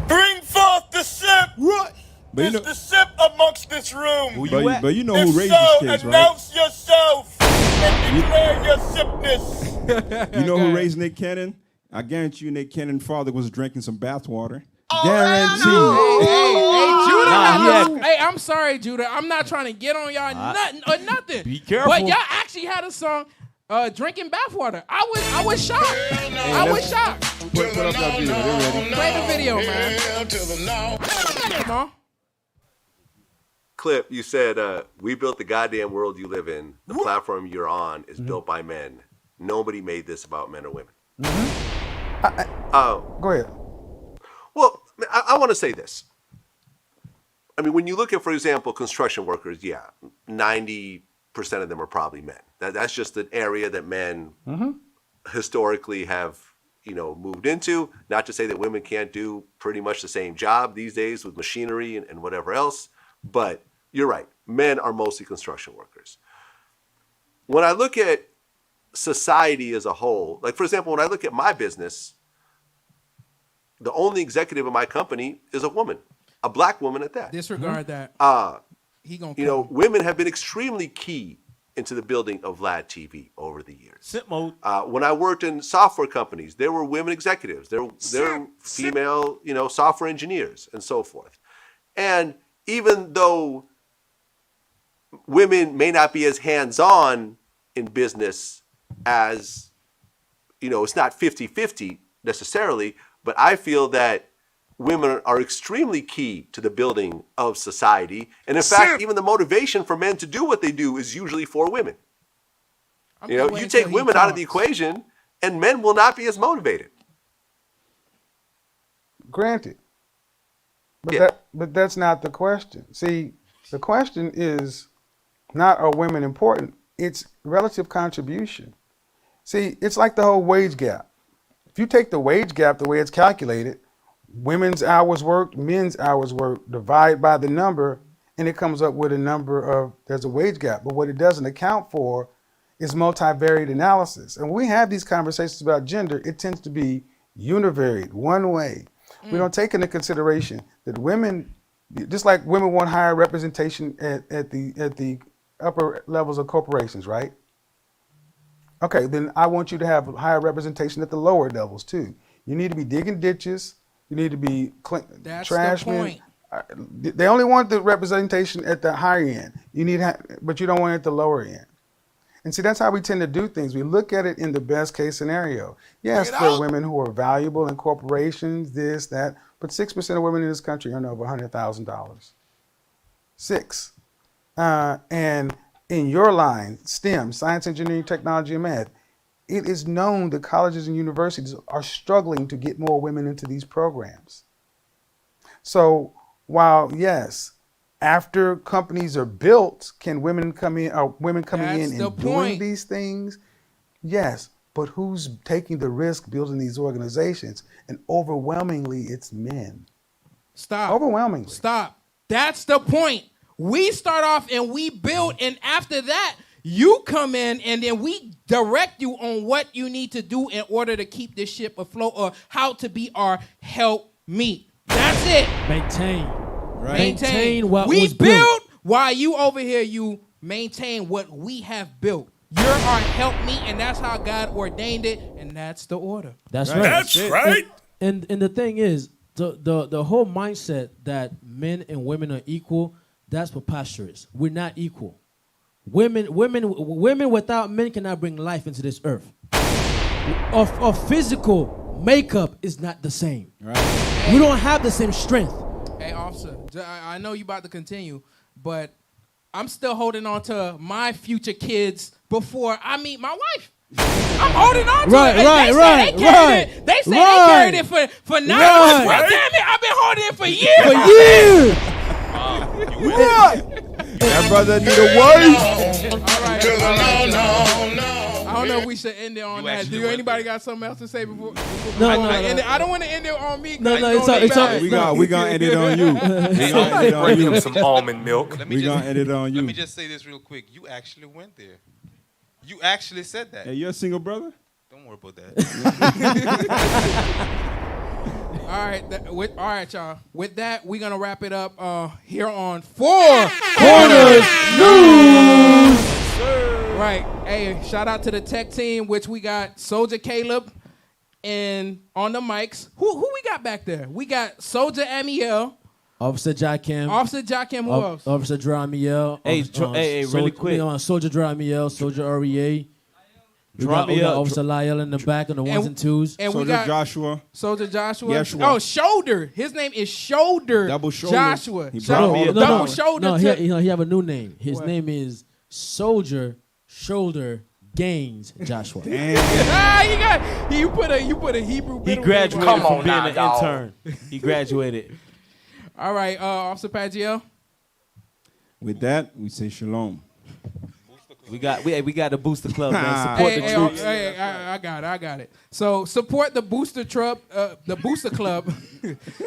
[SPEAKER 3] Bring forth the simp.
[SPEAKER 7] What? But
[SPEAKER 3] Is the simp amongst this room?
[SPEAKER 7] But you know
[SPEAKER 3] if
[SPEAKER 7] who raised
[SPEAKER 3] so,
[SPEAKER 7] these kids, right?
[SPEAKER 3] announce yourself and declare your simpness.
[SPEAKER 7] You know who raised Nick Cannon? I guarantee you Nick Cannon's father was drinking some bath water.
[SPEAKER 6] Oh,
[SPEAKER 7] Guaranteed.
[SPEAKER 6] Hey, I'm sorry, Judah. I'm not trying to get on y'all nothing.
[SPEAKER 11] Be careful.
[SPEAKER 6] But y'all actually had a song, drinking bathwater. I was shocked. I was shocked.
[SPEAKER 7] Put up that video. They're ready.
[SPEAKER 6] Play the video, man. Come on.
[SPEAKER 5] Clip, you said, we built the goddamn world you live in. The platform you're on is built by men. Nobody made this about men or women.
[SPEAKER 13] Go ahead.
[SPEAKER 5] Well, I want to say this. I mean, when you look at, for example, construction workers, 90% of them are probably men. That's just an area that men historically have, moved into. Not to say that women can't do pretty much the same job these days with machinery and whatever else, but you're right. Men are mostly construction workers. When I look at society as a whole, like, for example, when I look at my business, the only executive of my company is a woman, a black woman at that.
[SPEAKER 6] Disregard that. He gonna
[SPEAKER 5] women have been extremely key into the building of Vlad TV over the years.
[SPEAKER 11] Simp mode.
[SPEAKER 5] When I worked in software companies, there were women executives. There were female, software engineers and so forth. And even though women may not be as hands-on in business as, it's not 50-50 necessarily, but I feel that women are extremely key to the building of society. And in fact, even the motivation for men to do what they do is usually for women. You take women out of the equation and men will not be as motivated.
[SPEAKER 13] Granted. But that's not the question. See, the question is not are women important? It's relative contribution. See, it's like the whole wage gap. If you take the wage gap the way it's calculated, women's hours worked, men's hours worked, divide by the number, and it comes up with a number of, there's a wage gap. But what it doesn't account for is multivariate analysis. And when we have these conversations about gender, it tends to be univariate, one way. We don't take into consideration that women, just like women want higher representation at the upper levels of corporations, right? Okay, then I want you to have higher representation at the lower levels too. You need to be digging ditches. You need to be trash men. They only want the representation at the higher end. But you don't want it at the lower end. And see, that's how we tend to do things. We look at it in the best case scenario. Yes, there are women who are valuable in corporations, this, that, but 6% of women in this country earn over $100,000. 6. And in your line, STEM, science, engineering, technology, and math, it is known that colleges and universities are struggling to get more women into these programs. So while, yes, after companies are built, can women come in? Are women coming
[SPEAKER 6] That's
[SPEAKER 13] in
[SPEAKER 6] the
[SPEAKER 13] and doing
[SPEAKER 6] point.
[SPEAKER 13] these things? Yes, but who's taking the risk building these organizations? And overwhelmingly, it's men.
[SPEAKER 6] Stop.
[SPEAKER 13] Overwhelmingly.
[SPEAKER 6] Stop. That's the point. We start off and we build, and after that, you come in and then we direct you on what you need to do in order to keep this ship afloat, or how to be our help meet. That's it.
[SPEAKER 9] Maintain.
[SPEAKER 6] Right.
[SPEAKER 9] Maintain what
[SPEAKER 6] we
[SPEAKER 9] was
[SPEAKER 6] build
[SPEAKER 9] built.
[SPEAKER 6] while you over here, you maintain what we have built. You're our help meet, and that's how God ordained it, and that's the order.
[SPEAKER 9] That's right.
[SPEAKER 6] That's right.
[SPEAKER 9] And the thing is, the whole mindset that men and women are equal, that's preposterous. We're not equal. Women without men cannot bring life into this earth. Of physical makeup is not the same.
[SPEAKER 6] Right.
[SPEAKER 9] We don't have the same strength.
[SPEAKER 6] Hey, officer, I know you about to continue, but I'm still holding on to my future kids before I meet my wife. I'm holding on to it. They say they carried it for 9 months. Well, damn it, I've been holding it for years.
[SPEAKER 7] That brother need a wife.
[SPEAKER 6] All right. I don't know if we should end it on that. Do anybody got something else to say before
[SPEAKER 9] No.
[SPEAKER 6] I don't want to end it on me.
[SPEAKER 9] No, it's all.
[SPEAKER 7] We gonna end it on you.
[SPEAKER 2] Somebody bring him some almond milk.
[SPEAKER 7] We gonna end it on you.
[SPEAKER 10] Let me just say this real quick. You actually went there. You actually said that.
[SPEAKER 7] Hey, you're a single brother?
[SPEAKER 10] Don't worry about that.
[SPEAKER 6] All right, y'all. With that, we're gonna wrap it up here on Four Corners News. Right. Hey, shout out to the tech team, which we got Soldier Caleb and on the mics. Who we got back there? We got Soldier Amiel.
[SPEAKER 9] Officer Jakim.
[SPEAKER 6] Who else?
[SPEAKER 9] Officer Dramiel.
[SPEAKER 11] Hey, really quick.
[SPEAKER 9] Soldier Dramiel, Soldier REA. We got Officer Lyell in the back on the ones and twos.
[SPEAKER 6] And
[SPEAKER 7] Soldier
[SPEAKER 6] we got
[SPEAKER 7] Joshua.
[SPEAKER 6] Soldier Joshua.
[SPEAKER 7] Yeshua.
[SPEAKER 6] Oh, Shoulder. His name is Shoulder.
[SPEAKER 7] Double shoulder.
[SPEAKER 6] Joshua.
[SPEAKER 7] He brought all the
[SPEAKER 6] Double Shoulder.
[SPEAKER 9] No, he have a new name. His name is Soldier Shoulder Gaines Joshua.
[SPEAKER 6] You put a Hebrew.
[SPEAKER 11] He graduated from being an intern. He graduated.
[SPEAKER 6] All right, Officer Pagiel.
[SPEAKER 7] With that, we say shalom.
[SPEAKER 11] We got the Booster Club, man. Support the troops.
[SPEAKER 6] I got it. So support the Booster Club.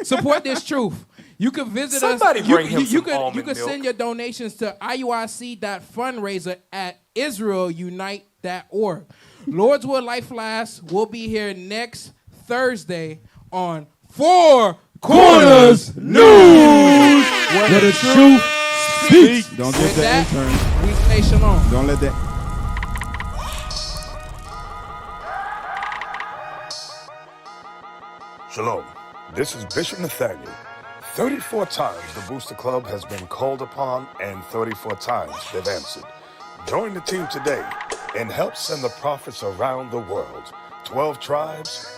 [SPEAKER 6] Support this truth. You can visit
[SPEAKER 2] Somebody
[SPEAKER 6] us.
[SPEAKER 2] bring him some
[SPEAKER 6] You can
[SPEAKER 2] almond milk.
[SPEAKER 6] send your donations to iuic.fundraiser@israelunite.org. Lord's Will Life Lasts will be here next Thursday on Four Corners News,
[SPEAKER 7] where the truth speaks. Don't get the intern.
[SPEAKER 6] We say shalom.
[SPEAKER 7] Don't let that.
[SPEAKER 20] Shalom. This is Bishop Nathaniel. 34 times the Booster Club has been called upon, and 34 times they've answered. Join the team today and help send the prophets around the world. 12 tribes,